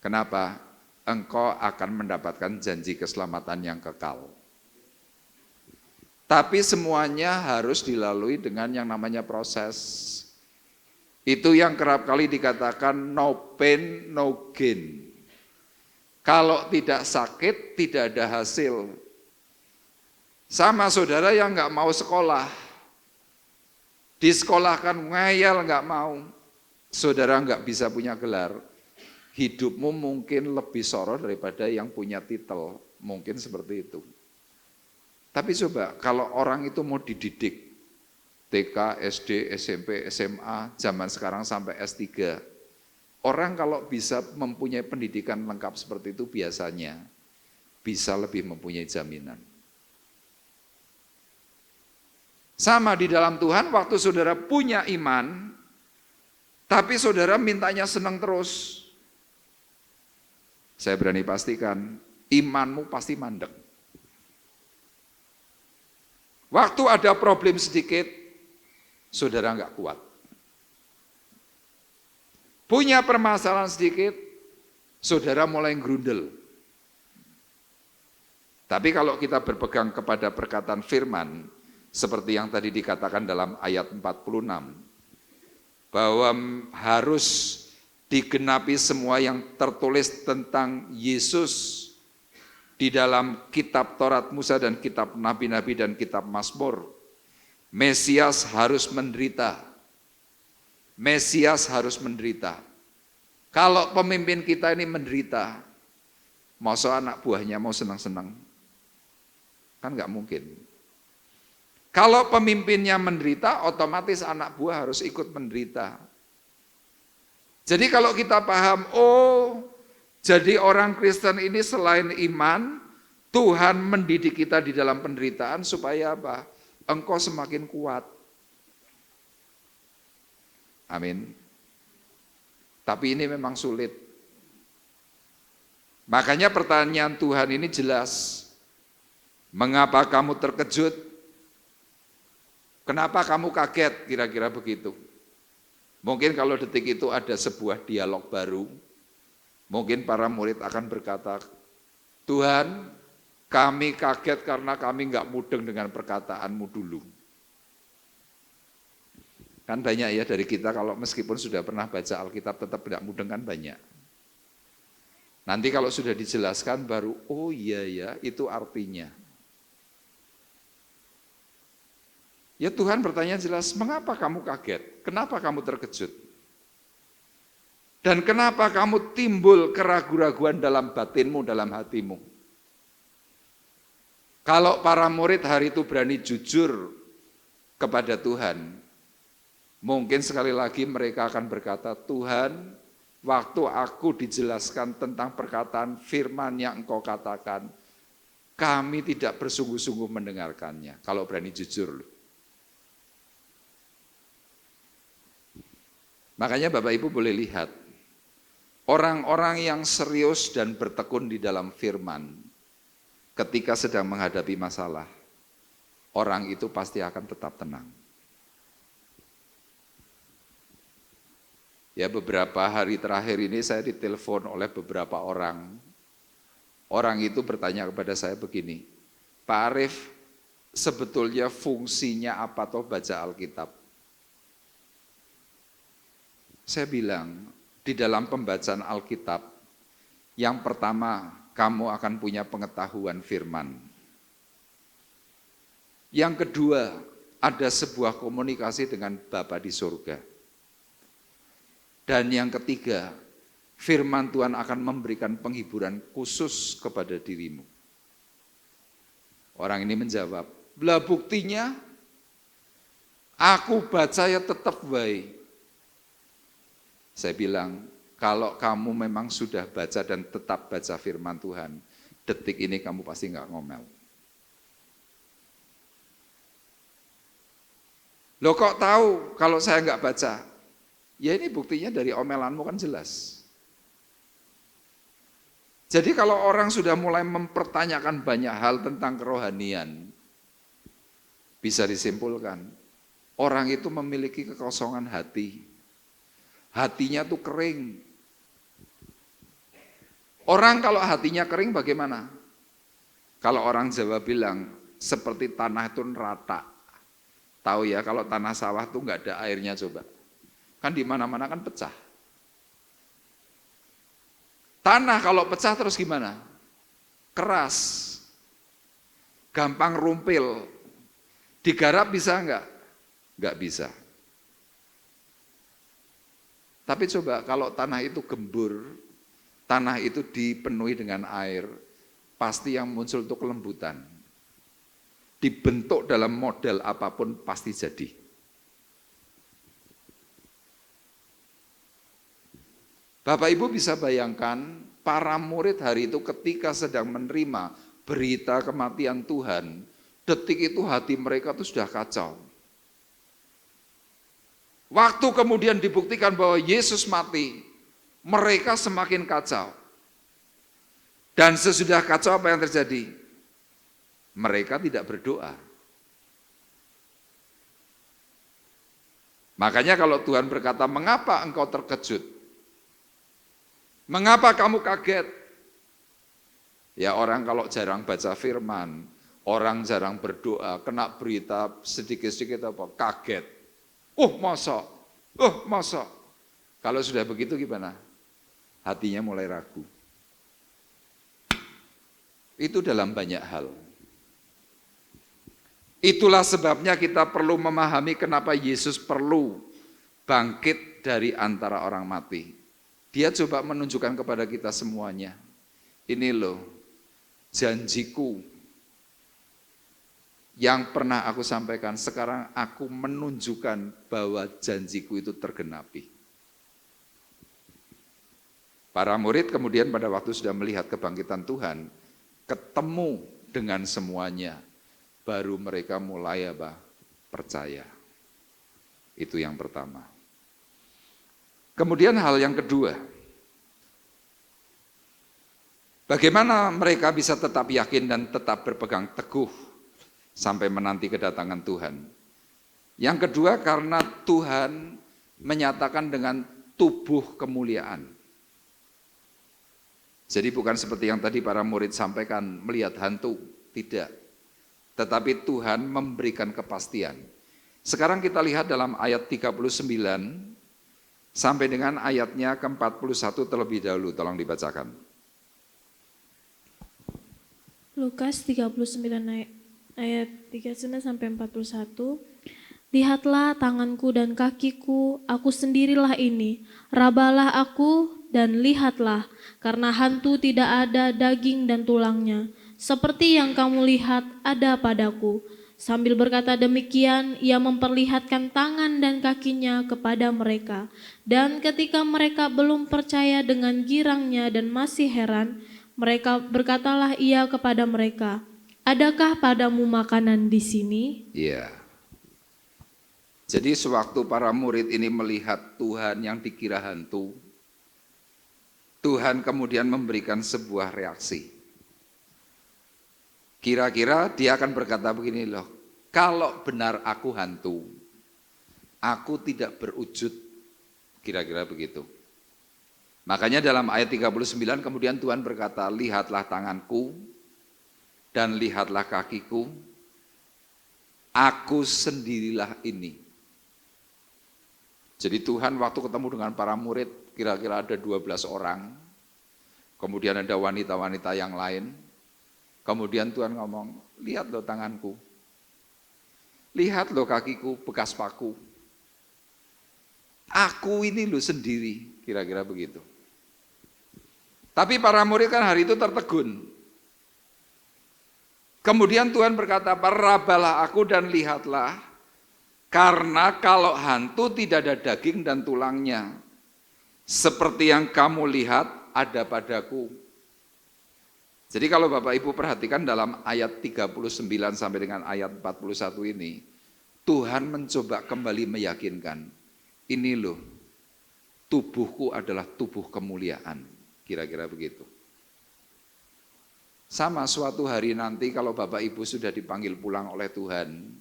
Kenapa? Engkau akan mendapatkan janji keselamatan yang kekal. Tapi semuanya harus dilalui dengan yang namanya proses. Itu yang kerap kali dikatakan no pain, no gain. Kalau tidak sakit, tidak ada hasil. Sama saudara yang nggak mau sekolah. Disekolahkan ngeyel nggak mau. Saudara nggak bisa punya gelar. Hidupmu mungkin lebih sorot daripada yang punya titel, mungkin seperti itu. Tapi coba kalau orang itu mau dididik, TK, SD, SMP, SMA, zaman sekarang sampai S3, orang kalau bisa mempunyai pendidikan lengkap seperti itu biasanya bisa lebih mempunyai jaminan. Sama di dalam Tuhan, waktu saudara punya iman, tapi saudara mintanya senang terus, saya berani pastikan, imanmu pasti mandek. Waktu ada problem sedikit, saudara nggak kuat. Punya permasalahan sedikit, saudara mulai gerundel. Tapi kalau kita berpegang kepada perkataan firman, seperti yang tadi dikatakan dalam ayat 46, bahwa harus digenapi semua yang tertulis tentang Yesus di dalam kitab Taurat Musa dan kitab Nabi-Nabi dan kitab Mazmur. Mesias harus menderita. Mesias harus menderita. Kalau pemimpin kita ini menderita, masa anak buahnya mau senang-senang? Kan nggak mungkin. Kalau pemimpinnya menderita, otomatis anak buah harus ikut menderita. Jadi kalau kita paham, oh jadi orang Kristen ini selain iman, Tuhan mendidik kita di dalam penderitaan supaya apa? Engkau semakin kuat. Amin. Tapi ini memang sulit. Makanya pertanyaan Tuhan ini jelas. Mengapa kamu terkejut? Kenapa kamu kaget? Kira-kira begitu. Mungkin kalau detik itu ada sebuah dialog baru, mungkin para murid akan berkata, Tuhan, kami kaget karena kami nggak mudeng dengan perkataanmu dulu. Kan banyak ya dari kita kalau meskipun sudah pernah baca Alkitab tetap tidak mudeng kan banyak. Nanti kalau sudah dijelaskan baru, oh iya ya itu artinya. Ya Tuhan bertanya jelas, mengapa kamu kaget? Kenapa kamu terkejut? Dan kenapa kamu timbul keraguan-raguan dalam batinmu, dalam hatimu? Kalau para murid hari itu berani jujur kepada Tuhan, mungkin sekali lagi mereka akan berkata, Tuhan, waktu aku dijelaskan tentang perkataan firman yang Engkau katakan, kami tidak bersungguh-sungguh mendengarkannya. Kalau berani jujur. Makanya Bapak Ibu boleh lihat, orang-orang yang serius dan bertekun di dalam firman, ketika sedang menghadapi masalah, orang itu pasti akan tetap tenang. Ya beberapa hari terakhir ini saya ditelepon oleh beberapa orang. Orang itu bertanya kepada saya begini, Pak Arief, sebetulnya fungsinya apa toh baca Alkitab? Saya bilang, di dalam pembacaan Alkitab, yang pertama, kamu akan punya pengetahuan firman. Yang kedua, ada sebuah komunikasi dengan Bapa di surga. Dan yang ketiga, firman Tuhan akan memberikan penghiburan khusus kepada dirimu. Orang ini menjawab, "Lah buktinya, aku baca ya tetap baik." Saya bilang, kalau kamu memang sudah baca dan tetap baca firman Tuhan, detik ini kamu pasti nggak ngomel. Loh kok tahu kalau saya nggak baca? Ya ini buktinya dari omelanmu kan jelas. Jadi kalau orang sudah mulai mempertanyakan banyak hal tentang kerohanian, bisa disimpulkan, orang itu memiliki kekosongan hati. Hatinya tuh kering. Orang kalau hatinya kering bagaimana? Kalau orang Jawa bilang, seperti tanah itu rata. Tahu ya kalau tanah sawah tuh nggak ada airnya coba. Kan di mana-mana kan pecah. Tanah kalau pecah terus gimana? Keras. Gampang rumpil. Digarap bisa enggak? Enggak bisa. Tapi coba kalau tanah itu gembur, tanah itu dipenuhi dengan air, pasti yang muncul itu kelembutan. Dibentuk dalam model apapun pasti jadi. Bapak Ibu bisa bayangkan para murid hari itu ketika sedang menerima berita kematian Tuhan, detik itu hati mereka itu sudah kacau. Waktu kemudian dibuktikan bahwa Yesus mati, mereka semakin kacau. Dan sesudah kacau apa yang terjadi? Mereka tidak berdoa. Makanya kalau Tuhan berkata, "Mengapa engkau terkejut? Mengapa kamu kaget?" Ya orang kalau jarang baca firman, orang jarang berdoa, kena berita sedikit-sedikit apa? Kaget. Masa? Kalau sudah begitu gimana? Hatinya mulai ragu. Itu dalam banyak hal. Itulah sebabnya kita perlu memahami kenapa Yesus perlu bangkit dari antara orang mati. Dia coba menunjukkan kepada kita semuanya. Ini loh, janjiku yang pernah aku sampaikan, sekarang aku menunjukkan bahwa janjiku itu tergenapi. Para murid kemudian pada waktu sudah melihat kebangkitan Tuhan, ketemu dengan semuanya, baru mereka mulai percaya. Itu yang pertama. Kemudian hal yang kedua, bagaimana mereka bisa tetap yakin dan tetap berpegang teguh sampai menanti kedatangan Tuhan. Yang kedua, karena Tuhan menyatakan dengan tubuh kemuliaan. Jadi bukan seperti yang tadi para murid sampaikan, melihat hantu, tidak. Tetapi Tuhan memberikan kepastian. Sekarang kita lihat dalam ayat 39 sampai dengan ayatnya ke-41 terlebih dahulu, tolong dibacakan. Lukas 39 ayat 39 sampai 41. Lihatlah tanganku dan kakiku, aku sendirilah ini. Rabalah aku dan lihatlah, karena hantu tidak ada daging dan tulangnya, seperti yang kamu lihat ada padaku. Sambil berkata demikian, ia memperlihatkan tangan dan kakinya kepada mereka. Dan ketika mereka belum percaya dengan girangnya dan masih heran, mereka berkatalah ia kepada mereka, "Adakah padamu makanan di sini?" Iya. Jadi sewaktu para murid ini melihat Tuhan yang dikira hantu, Tuhan kemudian memberikan sebuah reaksi. Kira-kira dia akan berkata begini loh, kalau benar aku hantu, aku tidak berwujud, kira-kira begitu. Makanya dalam ayat 39 kemudian Tuhan berkata, lihatlah tanganku dan lihatlah kakiku, Aku sendirilah ini. Jadi Tuhan waktu ketemu dengan para murid, kira-kira ada 12 orang, kemudian ada wanita-wanita yang lain, kemudian Tuhan ngomong, lihat loh tanganku, lihat loh kakiku, bekas paku. Aku ini loh sendiri, kira-kira begitu. Tapi para murid kan hari itu tertegun. Kemudian Tuhan berkata, "Rabalah aku dan lihatlah, karena kalau hantu tidak ada daging dan tulangnya, seperti yang kamu lihat ada padaku." Jadi kalau Bapak Ibu perhatikan dalam ayat 39 sampai dengan ayat 41 ini, Tuhan mencoba kembali meyakinkan, ini loh, tubuhku adalah tubuh kemuliaan, kira-kira begitu. Sama suatu hari nanti kalau Bapak Ibu sudah dipanggil pulang oleh Tuhan,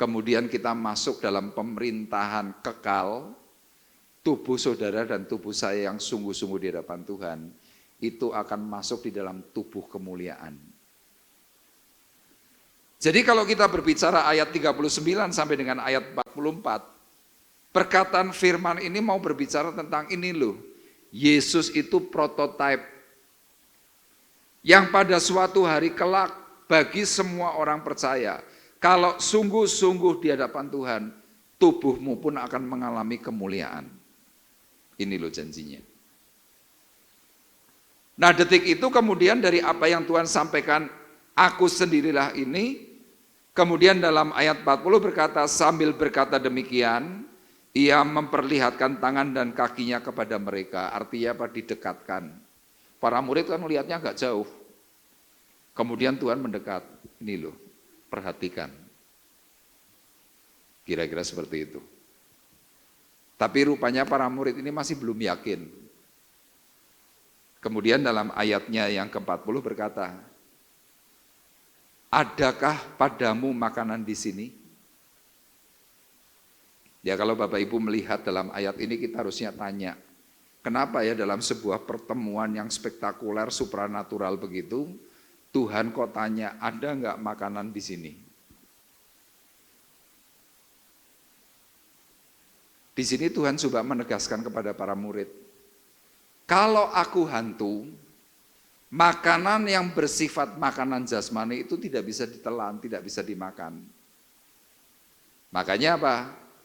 kemudian kita masuk dalam pemerintahan kekal, tubuh saudara dan tubuh saya yang sungguh-sungguh di hadapan Tuhan, itu akan masuk di dalam tubuh kemuliaan. Jadi kalau kita berbicara ayat 39 sampai dengan ayat 44, perkataan firman ini mau berbicara tentang ini loh, Yesus itu prototipe yang pada suatu hari kelak bagi semua orang percaya, kalau sungguh-sungguh di hadapan Tuhan, tubuhmu pun akan mengalami kemuliaan. Ini loh janjinya. Nah detik itu kemudian dari apa yang Tuhan sampaikan, aku sendirilah ini, kemudian dalam ayat 40 berkata, sambil berkata demikian, ia memperlihatkan tangan dan kakinya kepada mereka, artinya apa? Didekatkan. Para murid kan melihatnya agak jauh. Kemudian Tuhan mendekat. Ini loh, perhatikan. Kira-kira seperti itu. Tapi rupanya para murid ini masih belum yakin. Kemudian dalam ayatnya yang ke-40 berkata, adakah padamu makanan di sini? Ya kalau Bapak Ibu melihat dalam ayat ini kita harusnya tanya, kenapa ya dalam sebuah pertemuan yang spektakuler, supranatural begitu, Tuhan kok tanya, ada enggak makanan di sini? Di sini Tuhan coba menegaskan kepada para murid, kalau aku hantu, makanan yang bersifat makanan jasmani itu tidak bisa ditelan, tidak bisa dimakan. Makanya apa?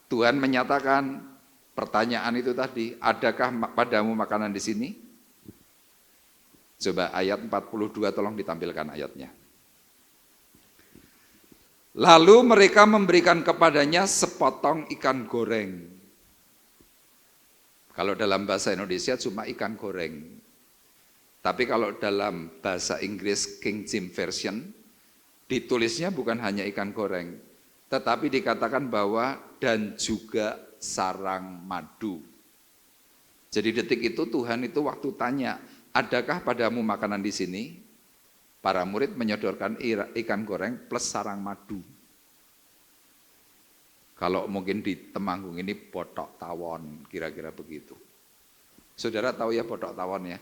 Tuhan menyatakan, pertanyaan itu tadi, adakah padamu makanan di sini? Coba ayat 42 tolong ditampilkan ayatnya. Lalu mereka memberikan kepadanya sepotong ikan goreng. Kalau dalam bahasa Indonesia cuma ikan goreng. Tapi kalau dalam bahasa Inggris King James Version, ditulisnya bukan hanya ikan goreng, tetapi dikatakan bahwa dan juga sarang madu. Jadi detik itu Tuhan itu waktu tanya, adakah padamu makanan di sini? Para murid menyodorkan ikan goreng plus sarang madu. Kalau mungkin di Temanggung ini botok tawon, kira-kira begitu. Saudara tahu ya botok tawon ya?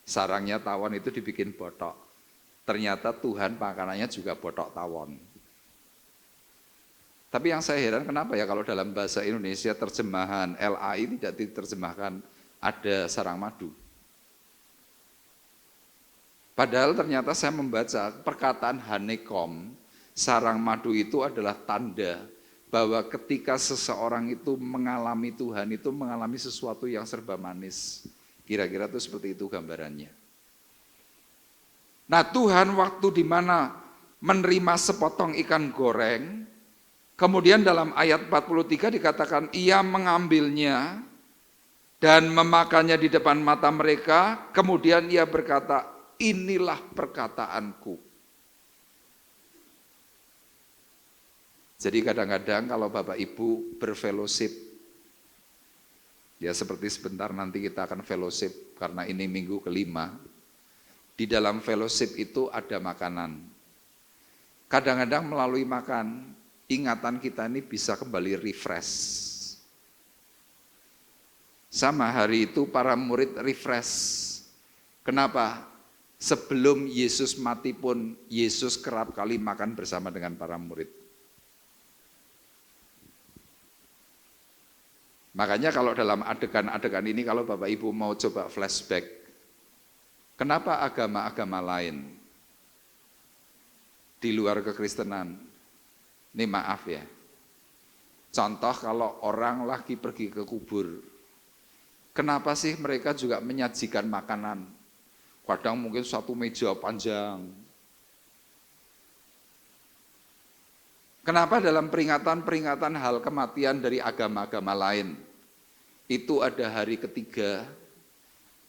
Sarangnya tawon itu dibikin botok. Ternyata Tuhan makanannya juga botok tawon. Tapi yang saya heran kenapa ya kalau dalam bahasa Indonesia terjemahan LAI tidak diterjemahkan ada sarang madu. Padahal ternyata saya membaca perkataan hanekom, sarang madu itu adalah tanda bahwa ketika seseorang itu mengalami Tuhan itu mengalami sesuatu yang serba manis. Kira-kira itu seperti itu gambarannya. Nah Tuhan waktu di mana menerima sepotong ikan goreng, kemudian dalam ayat 43 dikatakan ia mengambilnya dan memakannya di depan mata mereka, kemudian ia berkata, inilah perkataanku. Jadi kadang-kadang kalau Bapak Ibu berfellowship, ya seperti sebentar nanti kita akan fellowship karena ini minggu kelima, di dalam fellowship itu ada makanan. Kadang-kadang melalui makan, ingatan kita ini bisa kembali refresh. Sama hari itu para murid refresh. Kenapa? Sebelum Yesus mati pun, Yesus kerap kali makan bersama dengan para murid. Makanya kalau dalam adegan-adegan ini, kalau Bapak Ibu mau coba flashback, kenapa agama-agama lain di luar kekristenan, ini maaf ya, contoh kalau orang lagi pergi ke kubur, kenapa sih mereka juga menyajikan makanan? Kadang mungkin satu meja panjang. Kenapa dalam peringatan-peringatan hal kematian dari agama-agama lain, itu ada hari ketiga,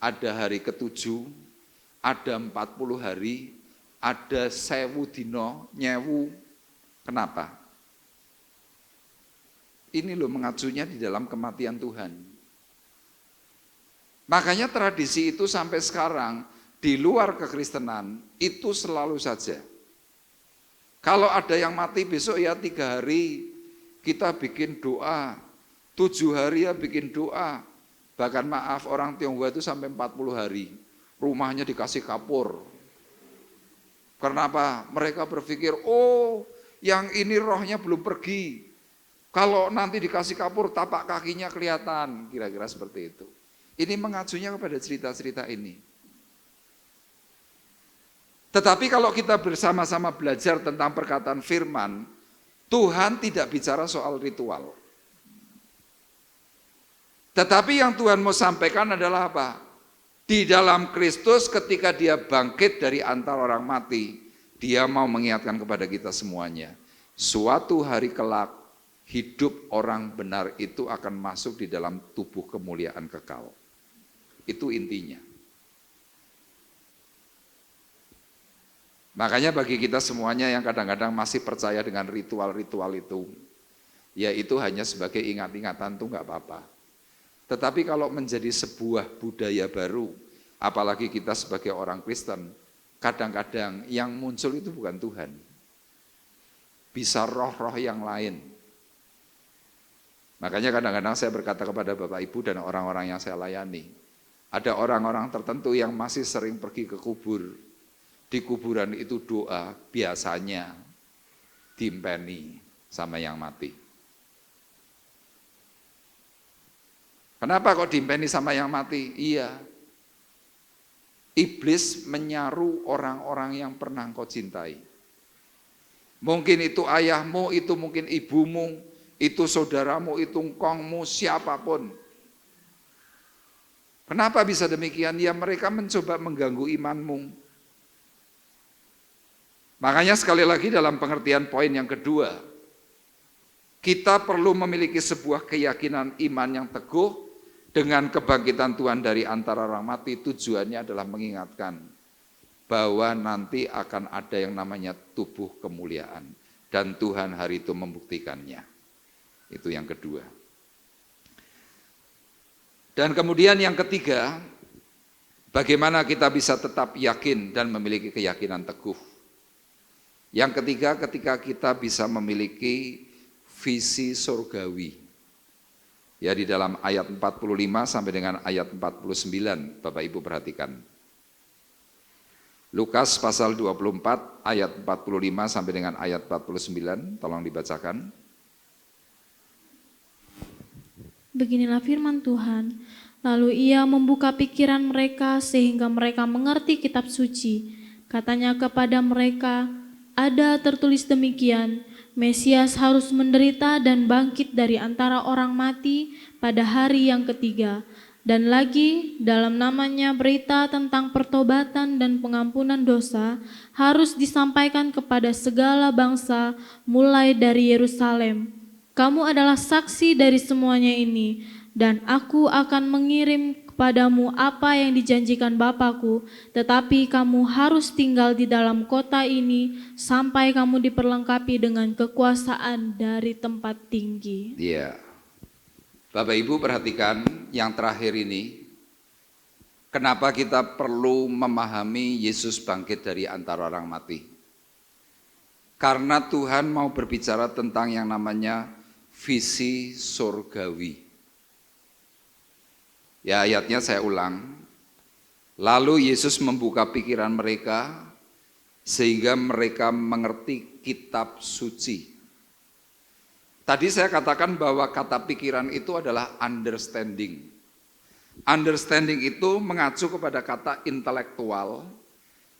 ada hari ketujuh, ada 40 hari, ada 1000 dino, nyewu. Kenapa? Ini loh mengacunya di dalam kematian Tuhan. Makanya tradisi itu sampai sekarang, di luar kekristenan, itu selalu saja. Kalau ada yang mati besok ya 3 hari kita bikin doa, 7 hari ya bikin doa. Bahkan maaf orang Tionghoa itu sampai 40 hari rumahnya dikasih kapur. Kenapa? Mereka berpikir, oh yang ini rohnya belum pergi. Kalau nanti dikasih kapur tapak kakinya kelihatan, kira-kira seperti itu. Ini mengacunya kepada cerita-cerita ini. Tetapi kalau kita bersama-sama belajar tentang perkataan firman, Tuhan tidak bicara soal ritual. Tetapi yang Tuhan mau sampaikan adalah apa? Di dalam Kristus ketika dia bangkit dari antara orang mati, dia mau mengingatkan kepada kita semuanya. Suatu hari kelak, hidup orang benar itu akan masuk di dalam tubuh kemuliaan kekal. Itu intinya. Makanya bagi kita semuanya yang kadang-kadang masih percaya dengan ritual-ritual itu, ya itu hanya sebagai ingat-ingatan itu enggak apa-apa. Tetapi kalau menjadi sebuah budaya baru, apalagi kita sebagai orang Kristen, kadang-kadang yang muncul itu bukan Tuhan. Bisa roh-roh yang lain. Makanya kadang-kadang saya berkata kepada Bapak Ibu dan orang-orang yang saya layani, ada orang-orang tertentu yang masih sering pergi ke kubur. Di kuburan itu doa biasanya diimpeni sama yang mati. Kenapa kok diimpeni sama yang mati? Iya. Iblis menyaru orang-orang yang pernah kau cintai. Mungkin itu ayahmu, itu mungkin ibumu, itu saudaramu, itu engkongmu, siapapun. Kenapa bisa demikian? Ya mereka mencoba mengganggu imanmu. Makanya sekali lagi dalam pengertian poin yang kedua, kita perlu memiliki sebuah keyakinan iman yang teguh dengan kebangkitan Tuhan dari antara orang mati. Tujuannya adalah mengingatkan bahwa nanti akan ada yang namanya tubuh kemuliaan. Dan Tuhan hari itu membuktikannya. Itu yang kedua. Dan kemudian yang ketiga, bagaimana kita bisa tetap yakin dan memiliki keyakinan teguh. Yang ketiga, ketika kita bisa memiliki visi surgawi. Ya di dalam ayat 45 sampai dengan ayat 49, Bapak Ibu perhatikan. Lukas pasal 24 ayat 45 sampai dengan ayat 49, tolong dibacakan. Beginilah firman Tuhan. Lalu ia membuka pikiran mereka sehingga mereka mengerti kitab suci. Katanya kepada mereka, ada tertulis demikian, Mesias harus menderita dan bangkit dari antara orang mati pada hari yang ketiga. Dan lagi dalam namanya berita tentang pertobatan dan pengampunan dosa harus disampaikan kepada segala bangsa mulai dari Yerusalem. Kamu adalah saksi dari semuanya ini, dan aku akan mengirim kepadamu apa yang dijanjikan Bapakku, tetapi kamu harus tinggal di dalam kota ini sampai kamu diperlengkapi dengan kekuasaan dari tempat tinggi. Iya. Bapak Ibu perhatikan yang terakhir ini, kenapa kita perlu memahami Yesus bangkit dari antara orang mati? Karena Tuhan mau berbicara tentang yang namanya visi surgawi. Ya ayatnya saya ulang. Lalu Yesus membuka pikiran mereka sehingga mereka mengerti kitab suci. Tadi saya katakan bahwa kata pikiran itu adalah understanding. Understanding itu mengacu kepada kata intelektual.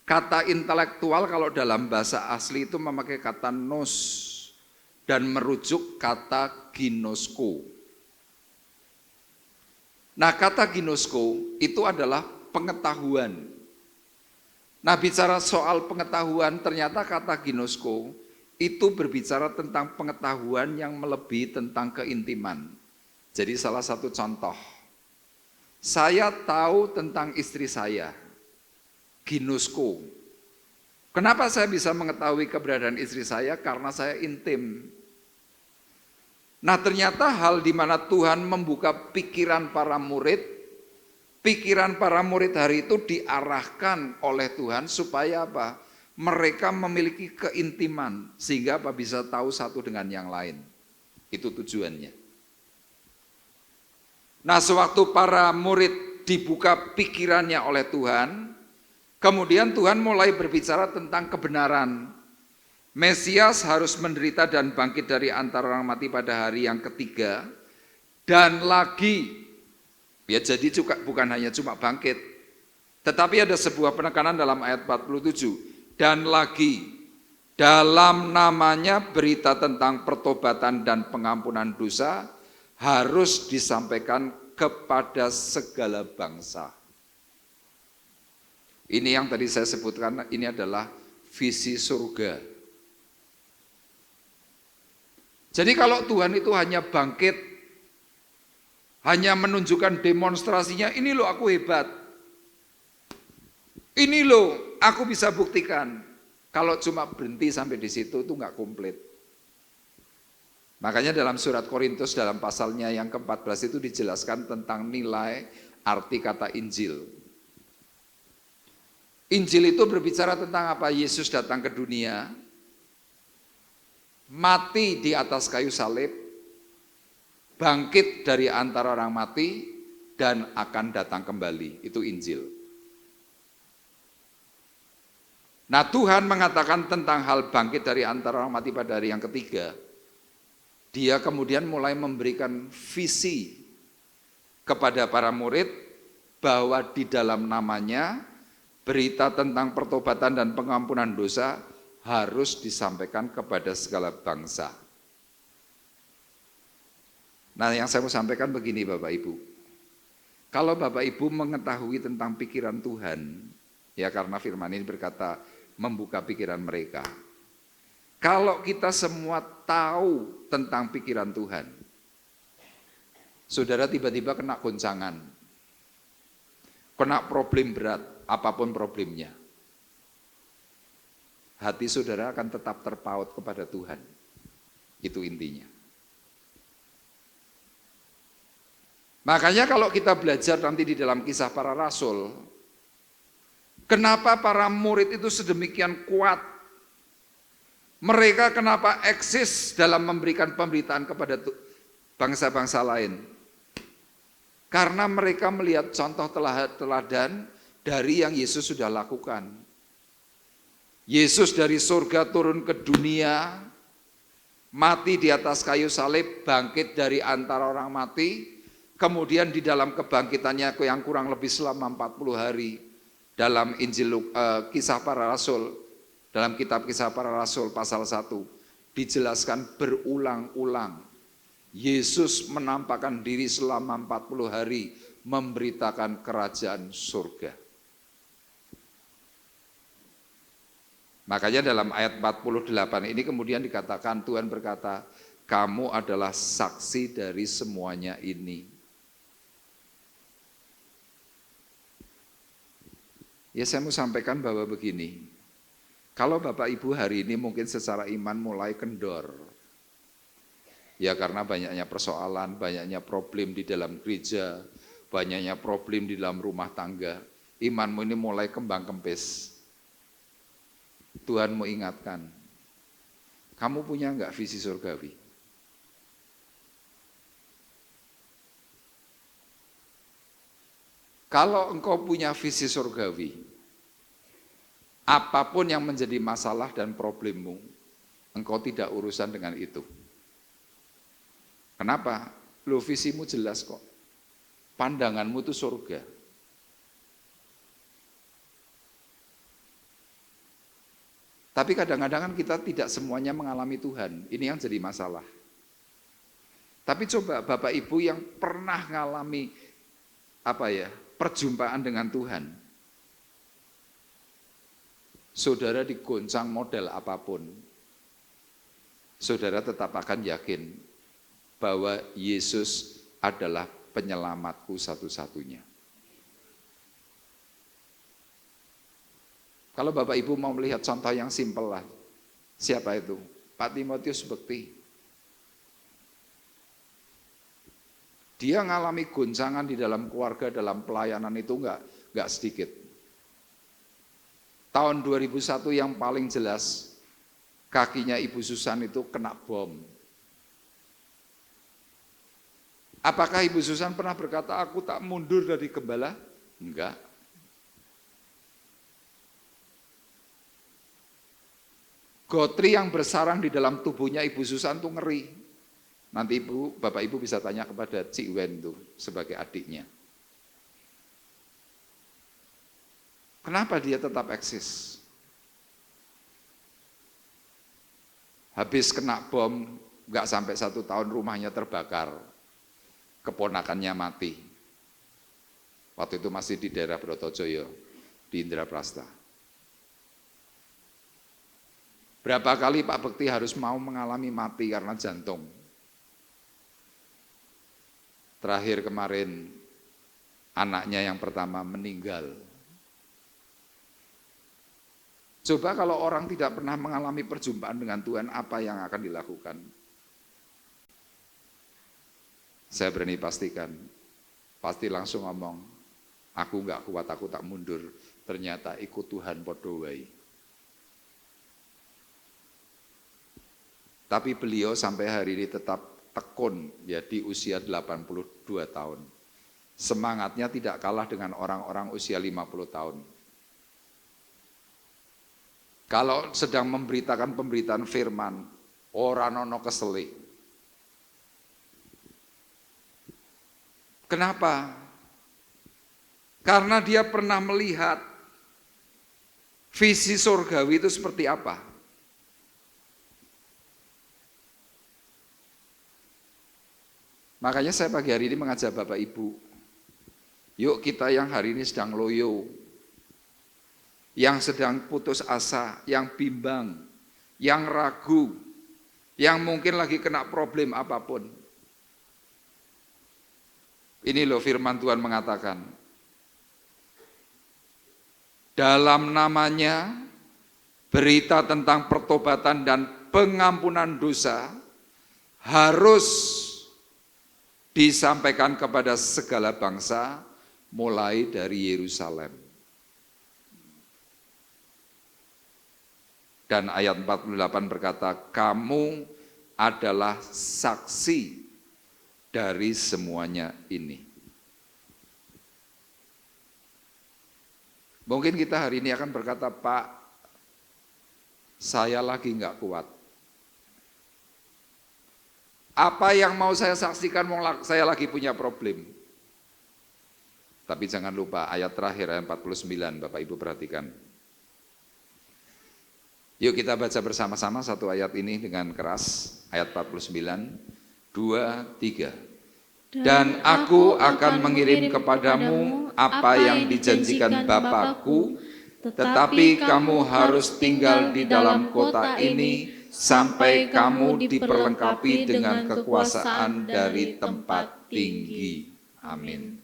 Kata intelektual kalau dalam bahasa asli itu memakai kata nous dan merujuk kata ginosko. Nah, kata ginosko itu adalah pengetahuan. Nah, bicara soal pengetahuan, ternyata kata ginosko itu berbicara tentang pengetahuan yang melebihi tentang keintiman. Jadi salah satu contoh, saya tahu tentang istri saya, ginosko. Kenapa saya bisa mengetahui keberadaan istri saya? Karena saya intim. Nah, ternyata hal di mana Tuhan membuka pikiran para murid hari itu diarahkan oleh Tuhan supaya apa? Mereka memiliki keintiman sehingga apa? Bisa tahu satu dengan yang lain. Itu tujuannya. Nah, sewaktu para murid dibuka pikirannya oleh Tuhan, kemudian Tuhan mulai berbicara tentang kebenaran. Mesias harus menderita dan bangkit dari antara orang mati pada hari yang ketiga. Dan lagi, ya jadi juga bukan hanya cuma bangkit, tetapi ada sebuah penekanan dalam ayat 47. Dan lagi, dalam namanya berita tentang pertobatan dan pengampunan dosa harus disampaikan kepada segala bangsa. Ini yang tadi saya sebutkan, ini adalah visi surga. Jadi kalau Tuhan itu hanya bangkit, hanya menunjukkan demonstrasinya, ini loh aku hebat, ini loh aku bisa buktikan. Kalau cuma berhenti sampai di situ itu nggak komplit. Makanya dalam surat Korintus dalam pasalnya yang ke-14 itu dijelaskan tentang nilai arti kata Injil. Injil itu berbicara tentang apa? Yesus datang ke dunia, mati di atas kayu salib, bangkit dari antara orang mati, dan akan datang kembali. Itu Injil. Nah, Tuhan mengatakan tentang hal bangkit dari antara orang mati pada hari yang ketiga. Dia kemudian mulai memberikan visi kepada para murid bahwa di dalam namanya berita tentang pertobatan dan pengampunan dosa harus disampaikan kepada segala bangsa. Nah, yang saya mau sampaikan begini Bapak Ibu. Kalau Bapak Ibu mengetahui tentang pikiran Tuhan, ya karena firman ini berkata membuka pikiran mereka. Kalau kita semua tahu tentang pikiran Tuhan, saudara tiba-tiba kena goncangan, kena problem berat, apapun problemnya, hati saudara akan tetap terpaut kepada Tuhan. Itu intinya. Makanya kalau kita belajar nanti di dalam Kisah Para Rasul, kenapa para murid itu sedemikian kuat? Mereka kenapa eksis dalam memberikan pemberitaan kepada bangsa-bangsa lain? Karena mereka melihat contoh teladan dari yang Yesus sudah lakukan. Yesus dari surga turun ke dunia, mati di atas kayu salib, bangkit dari antara orang mati, kemudian di dalam kebangkitannya yang kurang lebih selama 40 hari, dalam Injil Kisah Para Rasul, dalam kitab Kisah Para Rasul pasal 1, dijelaskan berulang-ulang, Yesus menampakkan diri selama 40 hari, memberitakan kerajaan surga. Makanya dalam ayat 48 ini kemudian dikatakan, Tuhan berkata, kamu adalah saksi dari semuanya ini. Ya saya mau sampaikan bahwa begini, kalau Bapak Ibu hari ini mungkin secara iman mulai kendor, ya karena banyaknya persoalan, banyaknya problem di dalam gereja, banyaknya problem di dalam rumah tangga, imanmu ini mulai kembang kempis. Tuhan mau ingatkan, kamu punya enggak visi surgawi? Kalau engkau punya visi surgawi, apapun yang menjadi masalah dan problemmu, engkau tidak urusan dengan itu. Kenapa? Lo visimu jelas kok. Pandanganmu itu surga. Tapi kadang-kadang kan kita tidak semuanya mengalami Tuhan. Ini yang jadi masalah. Tapi coba Bapak Ibu yang pernah mengalami perjumpaan dengan Tuhan. Saudara digoncang model apapun, saudara tetap akan yakin bahwa Yesus adalah penyelamatku satu-satunya. Kalau Bapak Ibu mau melihat contoh yang simpel lah, siapa itu? Pak Timotius Bekti. Dia ngalami goncangan di dalam keluarga, dalam pelayanan itu enggak sedikit. Tahun 2001 yang paling jelas, kakinya Ibu Susan itu kena bom. Apakah Ibu Susan pernah berkata, aku tak mundur dari gembala? Enggak. Gotri yang bersarang di dalam tubuhnya Ibu Susan itu ngeri. Nanti Bapak Ibu bisa tanya kepada Cik Wen tuh sebagai adiknya. Kenapa dia tetap eksis? Habis kena bom, nggak sampai 1 tahun rumahnya terbakar, keponakannya mati. Waktu itu masih di daerah Brotojoyo, di Indraprasta. Berapa kali Pak Bekti harus mau mengalami mati karena jantung. Terakhir kemarin, anaknya yang pertama meninggal. Coba kalau orang tidak pernah mengalami perjumpaan dengan Tuhan, apa yang akan dilakukan? Saya berani pastikan, pasti langsung ngomong, aku nggak kuat, aku tak mundur. Ternyata ikut Tuhan podo wae. Tapi beliau sampai hari ini tetap tekun ya di usia 82 tahun. Semangatnya tidak kalah dengan orang-orang usia 50 tahun. Kalau sedang memberitakan pemberitaan firman, ora ono keseli. Kenapa? Karena dia pernah melihat visi surgawi itu seperti apa. Makanya saya pagi hari ini mengajak Bapak Ibu, yuk kita yang hari ini sedang loyo, yang sedang putus asa, yang bimbang, yang ragu, yang mungkin lagi kena problem apapun. Ini loh firman Tuhan mengatakan, dalam namanya berita tentang pertobatan dan pengampunan dosa harus disampaikan kepada segala bangsa mulai dari Yerusalem. Dan ayat 48 berkata, kamu adalah saksi dari semuanya ini. Mungkin kita hari ini akan berkata, Pak, saya lagi enggak kuat. Apa yang mau saya saksikan, saya lagi punya problem. Tapi jangan lupa ayat terakhir, ayat 49, Bapak Ibu perhatikan. Yuk kita baca bersama-sama satu ayat ini dengan keras, ayat 49, 2, 3. Dan aku akan mengirim kepadamu apa yang dijanjikan Bapakku, tetapi kamu harus tinggal di dalam kota ini, sampai kamu diperlengkapi dengan kekuasaan dari tempat tinggi. Amin.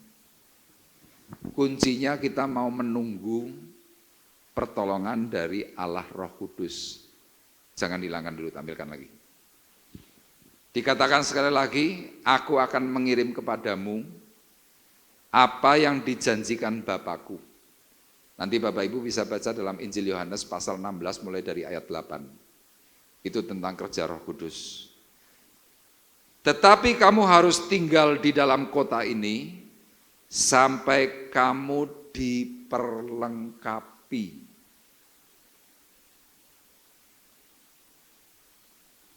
Kuncinya kita mau menunggu pertolongan dari Allah Roh Kudus. Jangan hilangkan dulu, tampilkan lagi. Dikatakan sekali lagi, aku akan mengirim kepadamu apa yang dijanjikan Bapakku. Nanti Bapak Ibu bisa baca dalam Injil Yohanes pasal 16 mulai dari ayat 8. Itu tentang kerja Roh Kudus. Tetapi kamu harus tinggal di dalam kota ini sampai kamu diperlengkapi.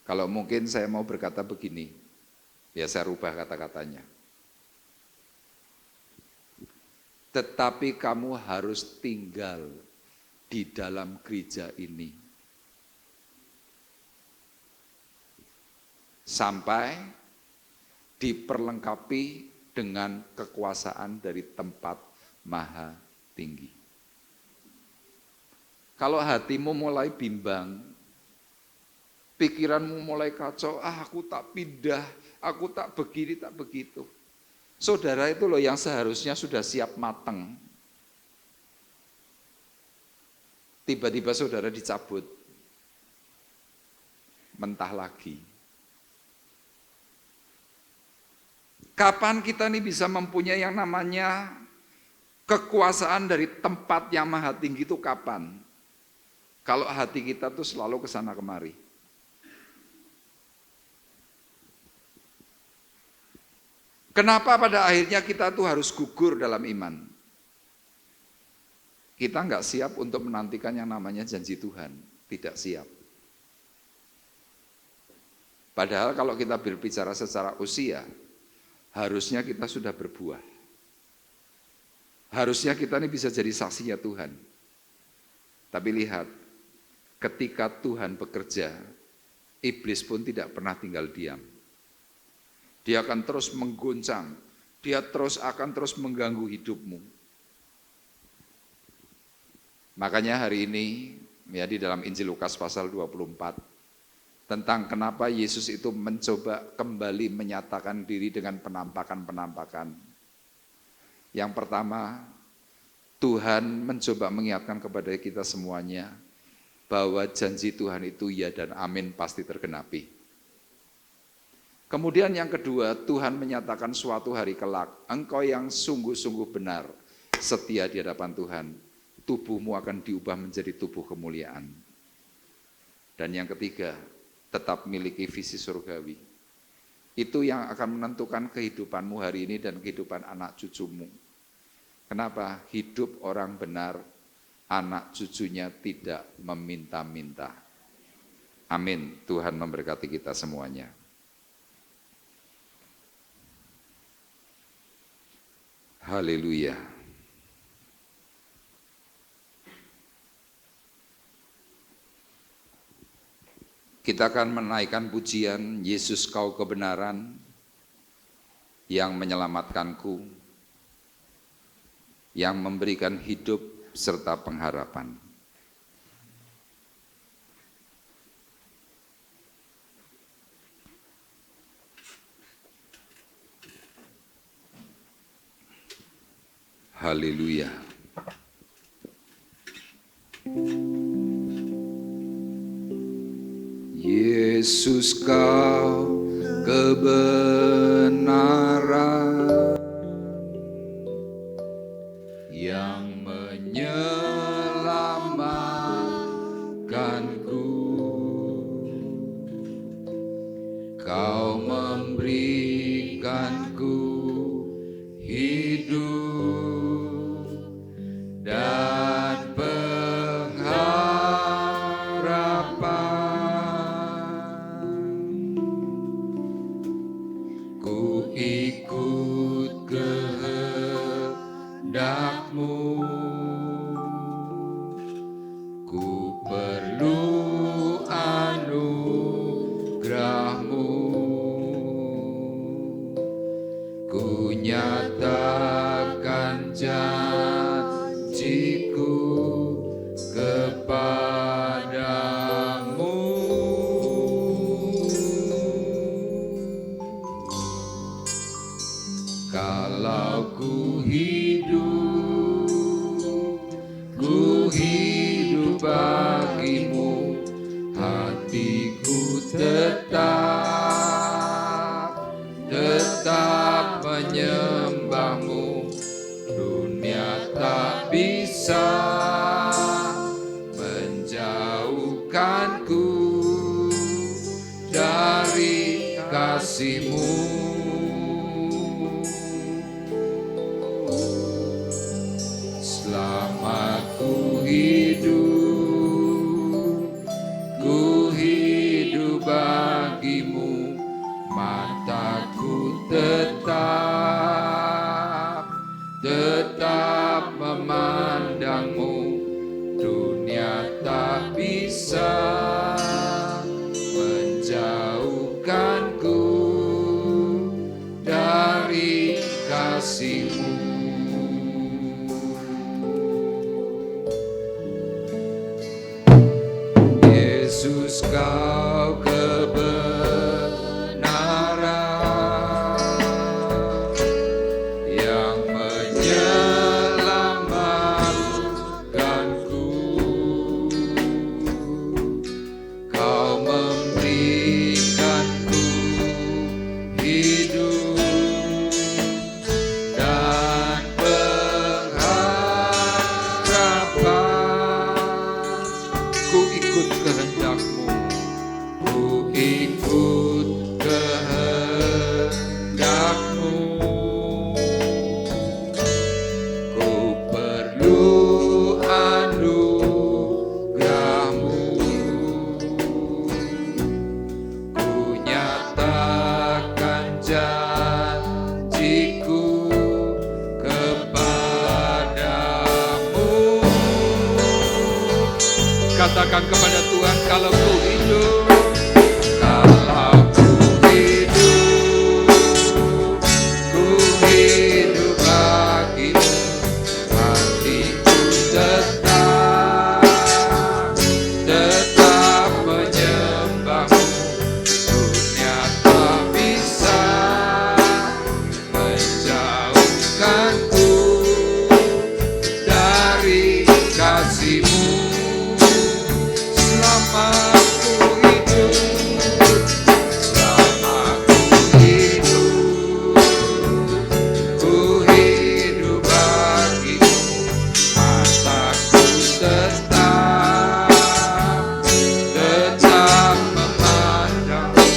Kalau mungkin saya mau berkata begini, ya saya rubah kata-katanya. Tetapi kamu harus tinggal di dalam gereja ini sampai diperlengkapi dengan kekuasaan dari tempat maha tinggi. Kalau hatimu mulai bimbang, pikiranmu mulai kacau, aku tak pindah, aku tak begini, tak begitu. Saudara itu loh yang seharusnya sudah siap matang. Tiba-tiba saudara dicabut, mentah lagi. Kapan kita nih bisa mempunyai yang namanya kekuasaan dari tempat yang maha tinggi itu kapan? Kalau hati kita tuh selalu kesana kemari. Kenapa pada akhirnya kita tuh harus gugur dalam iman? Kita nggak siap untuk menantikan yang namanya janji Tuhan, tidak siap. Padahal kalau kita berbicara secara usia, harusnya kita sudah berbuah. Harusnya kita ini bisa jadi saksinya Tuhan. Tapi lihat, ketika Tuhan bekerja, iblis pun tidak pernah tinggal diam. Dia akan terus menggoncang, dia akan terus mengganggu hidupmu. Makanya hari ini ya di dalam Injil Lukas pasal 24 tentang kenapa Yesus itu mencoba kembali menyatakan diri dengan penampakan-penampakan. Yang pertama, Tuhan mencoba mengingatkan kepada kita semuanya bahwa janji Tuhan itu ya dan amin pasti tergenapi. Kemudian yang kedua, Tuhan menyatakan suatu hari kelak, engkau yang sungguh-sungguh benar, setia di hadapan Tuhan, tubuhmu akan diubah menjadi tubuh kemuliaan. Dan yang ketiga, tetap miliki visi surgawi. Itu yang akan menentukan kehidupanmu hari ini dan kehidupan anak cucumu. Kenapa? Hidup orang benar, anak cucunya tidak meminta-minta. Amin. Tuhan memberkati kita semuanya. Haleluya. Kita akan menaikkan pujian Yesus kau kebenaran yang menyelamatkanku, yang memberikan hidup serta pengharapan. Haleluya. Yesus kau kebenaran yang menyelamatkanku, kau memberikanku hidup dan pengharapan. Ku ikut kehendak-Mu, ku perlu anugerah-Mu, ku nyatakan janjiku kepadamu. Kalau ku hidup bagimu, hatiku tetap menyembah-Mu. Dunia tak bisa menjauhkanku dari kasih-Mu. bagimu, mataku tetap memandangmu. Dunia tak bisa menjauhkanku dari kasih-Mu. Yesus, Kau kebenaran yang menyelamatkanku. Kau memberikanku hidup dan pengharapan. Ku ikut kehendak-Mu, ku ikut kehendak-Mu. Ku perlu anugerah-Mu. Ku nyatakan janjiku kepadamu. Katakan kepada Tuhan, kalau ku hidup, kalau ku hidup bagimu, hatiku tetap menyembahmu. Dunia tak bisa menjauhkanku dari kasih-Mu. Selama ku hidup, ku hidup bagimu, mataku tetap memandangmu.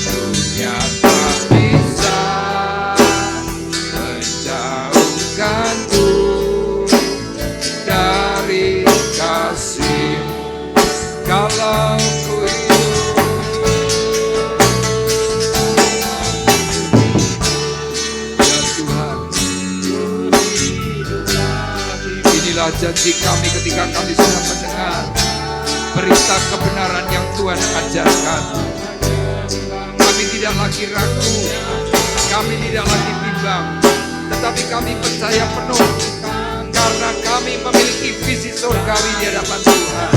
Dunia tak bisa menjauhkanku dari kasih-Mu. Kalau ku hidup, ya Tuhan, inilah janji kami ketika kami sudah mendengar berita kebenaran yang Tuhan ajarkan. Kami tidak lagi ragu, kami tidak lagi bimbang, tetapi kami percaya penuh karena kami memiliki visi surgawi di hadapan Tuhan.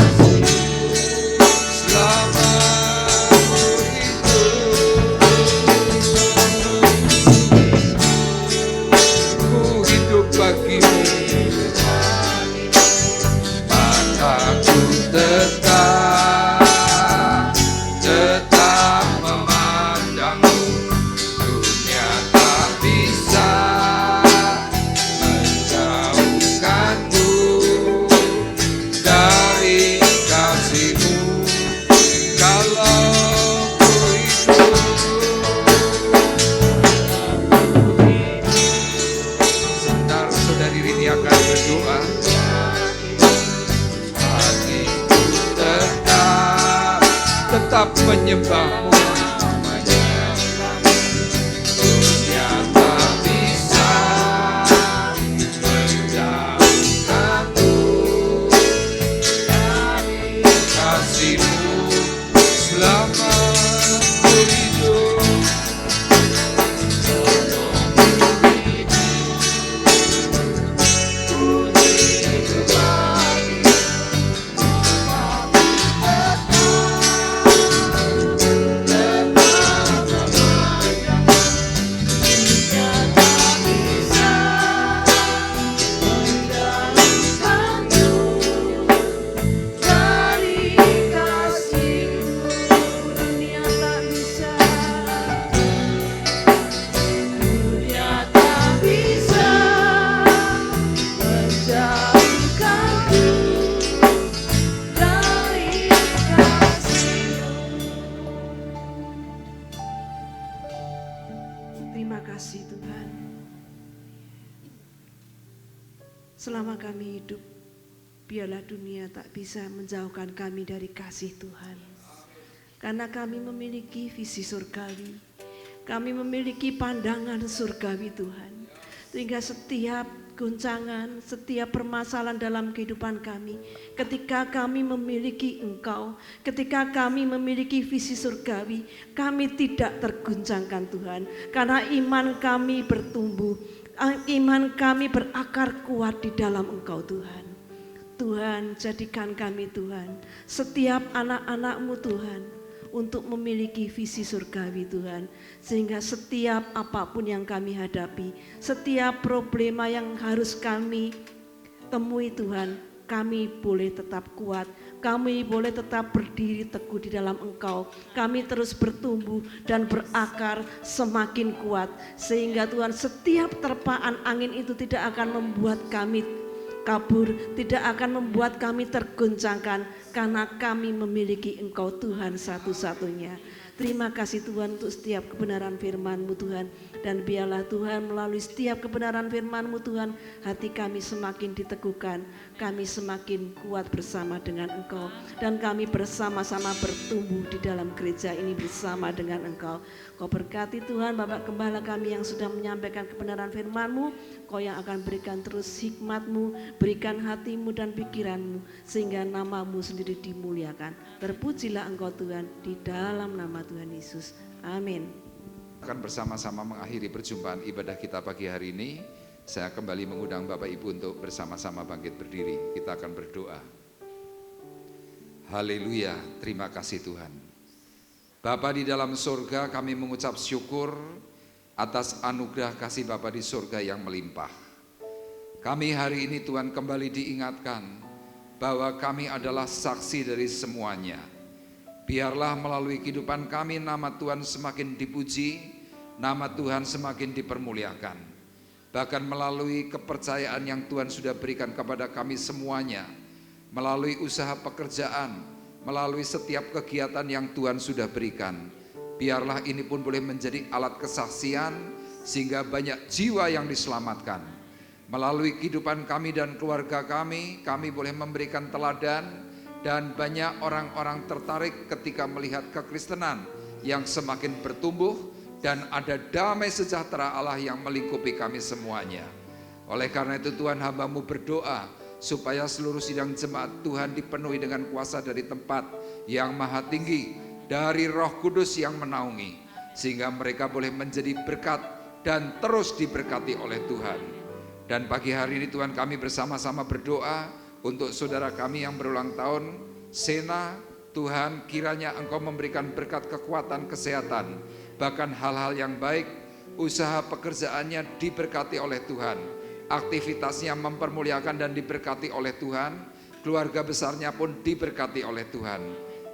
Selama ku hidup bagimu, mataku tetap memandangmu. Dunia tak bisa menjauhkanmu dari kasih-Mu. Kalau ku hidup, saudara-saudari Rini akan berdoa. Hatiku tetap menyembah-Mu. Dunia tak bisa menjauhkanku dari kasih-Mu. Selama ku hidup, kasih Tuhan. Selama kami hidup, biarlah dunia tak bisa menjauhkan kami dari kasih Tuhan. karena kami memiliki visi surgawi. Kami memiliki pandangan surgawi Tuhan. Sehingga setiap guncangan, setiap permasalahan dalam kehidupan kami, ketika kami memiliki Engkau, ketika kami memiliki visi surgawi, kami tidak terguncangkan Tuhan, karena iman kami bertumbuh, iman kami berakar kuat di dalam Engkau Tuhan. Tuhan, jadikan kami Tuhan, setiap anak-anak-Mu Tuhan, untuk memiliki visi surgawi Tuhan, sehingga setiap apapun yang kami hadapi, setiap problema yang harus kami temui Tuhan, kami boleh tetap kuat, kami boleh tetap berdiri teguh di dalam Engkau, kami terus bertumbuh dan berakar semakin kuat, sehingga Tuhan setiap terpaan angin itu tidak akan membuat kami kabur, tidak akan membuat kami tergoncangkan, karena kami memiliki Engkau Tuhan satu-satunya. Terima kasih Tuhan untuk setiap kebenaran firman-Mu Tuhan, dan biarlah Tuhan melalui setiap kebenaran firman-Mu Tuhan, hati kami semakin diteguhkan, kami semakin kuat bersama dengan Engkau, dan kami bersama-sama bertumbuh di dalam gereja ini bersama dengan Engkau. Kau berkati Tuhan Bapak Gembala kami yang sudah menyampaikan kebenaran firman-Mu, Kau yang akan berikan terus hikmat-Mu, berikan hati-Mu dan pikiran-Mu, sehingga nama-Mu sendiri dimuliakan. Terpujilah Engkau Tuhan, di dalam nama Tuhan Yesus. Amin. Akan bersama-sama mengakhiri perjumpaan ibadah kita pagi hari ini. Saya kembali mengundang Bapak Ibu untuk bersama-sama bangkit berdiri. Kita akan berdoa. Haleluya, terima kasih Tuhan. Bapa di dalam surga, kami mengucap syukur atas anugerah kasih Bapa di surga yang melimpah. Kami hari ini Tuhan kembali diingatkan bahwa kami adalah saksi dari semuanya. Biarlah melalui kehidupan kami nama Tuhan semakin dipuji, nama Tuhan semakin dipermuliakan. Bahkan melalui kepercayaan yang Tuhan sudah berikan kepada kami semuanya, melalui usaha pekerjaan, melalui setiap kegiatan yang Tuhan sudah berikan. Biarlah ini pun boleh menjadi alat kesaksian sehingga banyak jiwa yang diselamatkan. Melalui kehidupan kami dan keluarga kami boleh memberikan teladan, dan banyak orang-orang tertarik ketika melihat kekristenan yang semakin bertumbuh, dan ada damai sejahtera Allah yang melingkupi kami semuanya. Oleh karena itu Tuhan, hamba-Mu berdoa supaya seluruh sidang jemaat Tuhan dipenuhi dengan kuasa dari tempat yang maha tinggi, dari Roh Kudus yang menaungi, sehingga mereka boleh menjadi berkat dan terus diberkati oleh Tuhan. Dan pagi hari ini Tuhan, kami bersama-sama berdoa untuk saudara kami yang berulang tahun, Sena. Tuhan, kiranya Engkau memberikan berkat kekuatan, kesehatan, bahkan hal-hal yang baik. Usaha pekerjaannya diberkati oleh Tuhan, aktivitasnya mempermuliakan dan diberkati oleh Tuhan, keluarga besarnya pun diberkati oleh Tuhan.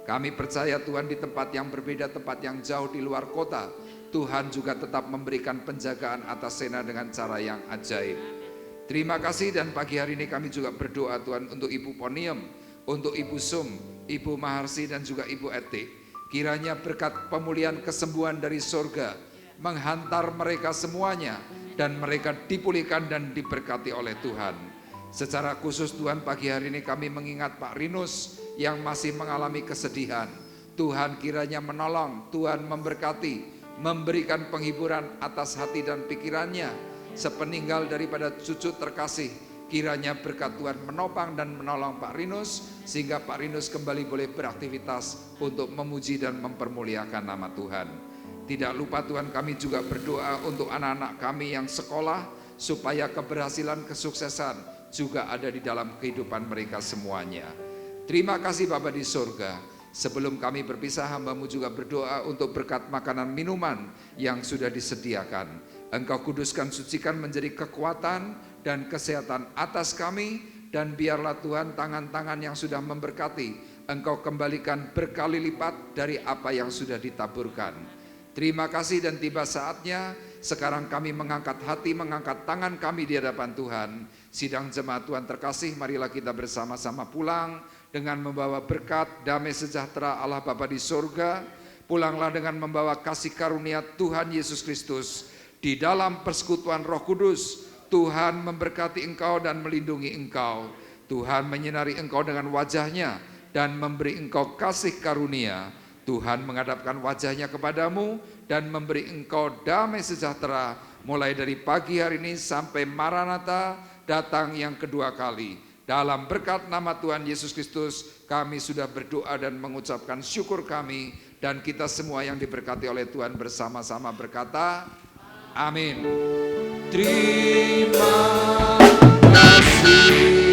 Kami percaya Tuhan, di tempat yang berbeda, tempat yang jauh di luar kota, Tuhan juga tetap memberikan penjagaan atas Sena dengan cara yang ajaib. Terima kasih, dan pagi hari ini kami juga berdoa Tuhan untuk Ibu Ponium, untuk Ibu Sum, Ibu Maharsi dan juga Ibu Etik. Kiranya berkat pemulihan kesembuhan dari surga menghantar mereka semuanya, dan mereka dipulihkan dan diberkati oleh Tuhan. Secara khusus Tuhan, pagi hari ini kami mengingat Pak Rinus yang masih mengalami kesedihan. Tuhan kiranya menolong, Tuhan memberkati, memberikan penghiburan atas hati dan pikirannya sepeninggal daripada cucu terkasih. Kiranya berkat Tuhan menopang dan menolong Pak Rinus, sehingga Pak Rinus kembali boleh beraktivitas untuk memuji dan mempermuliakan nama Tuhan. Tidak lupa Tuhan, kami juga berdoa untuk anak-anak kami yang sekolah, supaya keberhasilan, kesuksesan juga ada di dalam kehidupan mereka semuanya. Terima kasih Bapa di surga. Sebelum kami berpisah, hamba-Mu juga berdoa untuk berkat makanan minuman yang sudah disediakan. Engkau kuduskan, sucikan menjadi kekuatan dan kesehatan atas kami, dan biarlah Tuhan tangan-tangan yang sudah memberkati, Engkau kembalikan berkali lipat dari apa yang sudah ditaburkan. Terima kasih, dan tiba saatnya sekarang kami mengangkat hati, mengangkat tangan kami di hadapan Tuhan. Sidang jemaat Tuhan terkasih, marilah kita bersama-sama pulang dengan membawa berkat, damai sejahtera Allah Bapa di surga. Pulanglah dengan membawa kasih karunia Tuhan Yesus Kristus. Di dalam persekutuan Roh Kudus, Tuhan memberkati engkau dan melindungi engkau. Tuhan menyinari engkau dengan wajah-Nya dan memberi engkau kasih karunia. Tuhan menghadapkan wajahnya kepadamu dan memberi engkau damai sejahtera mulai dari pagi hari ini sampai Maranatha datang yang kedua kali. Dalam berkat nama Tuhan Yesus Kristus, kami sudah berdoa dan mengucapkan syukur kami, dan kita semua yang diberkati oleh Tuhan bersama-sama berkata, amin. Terima kasih.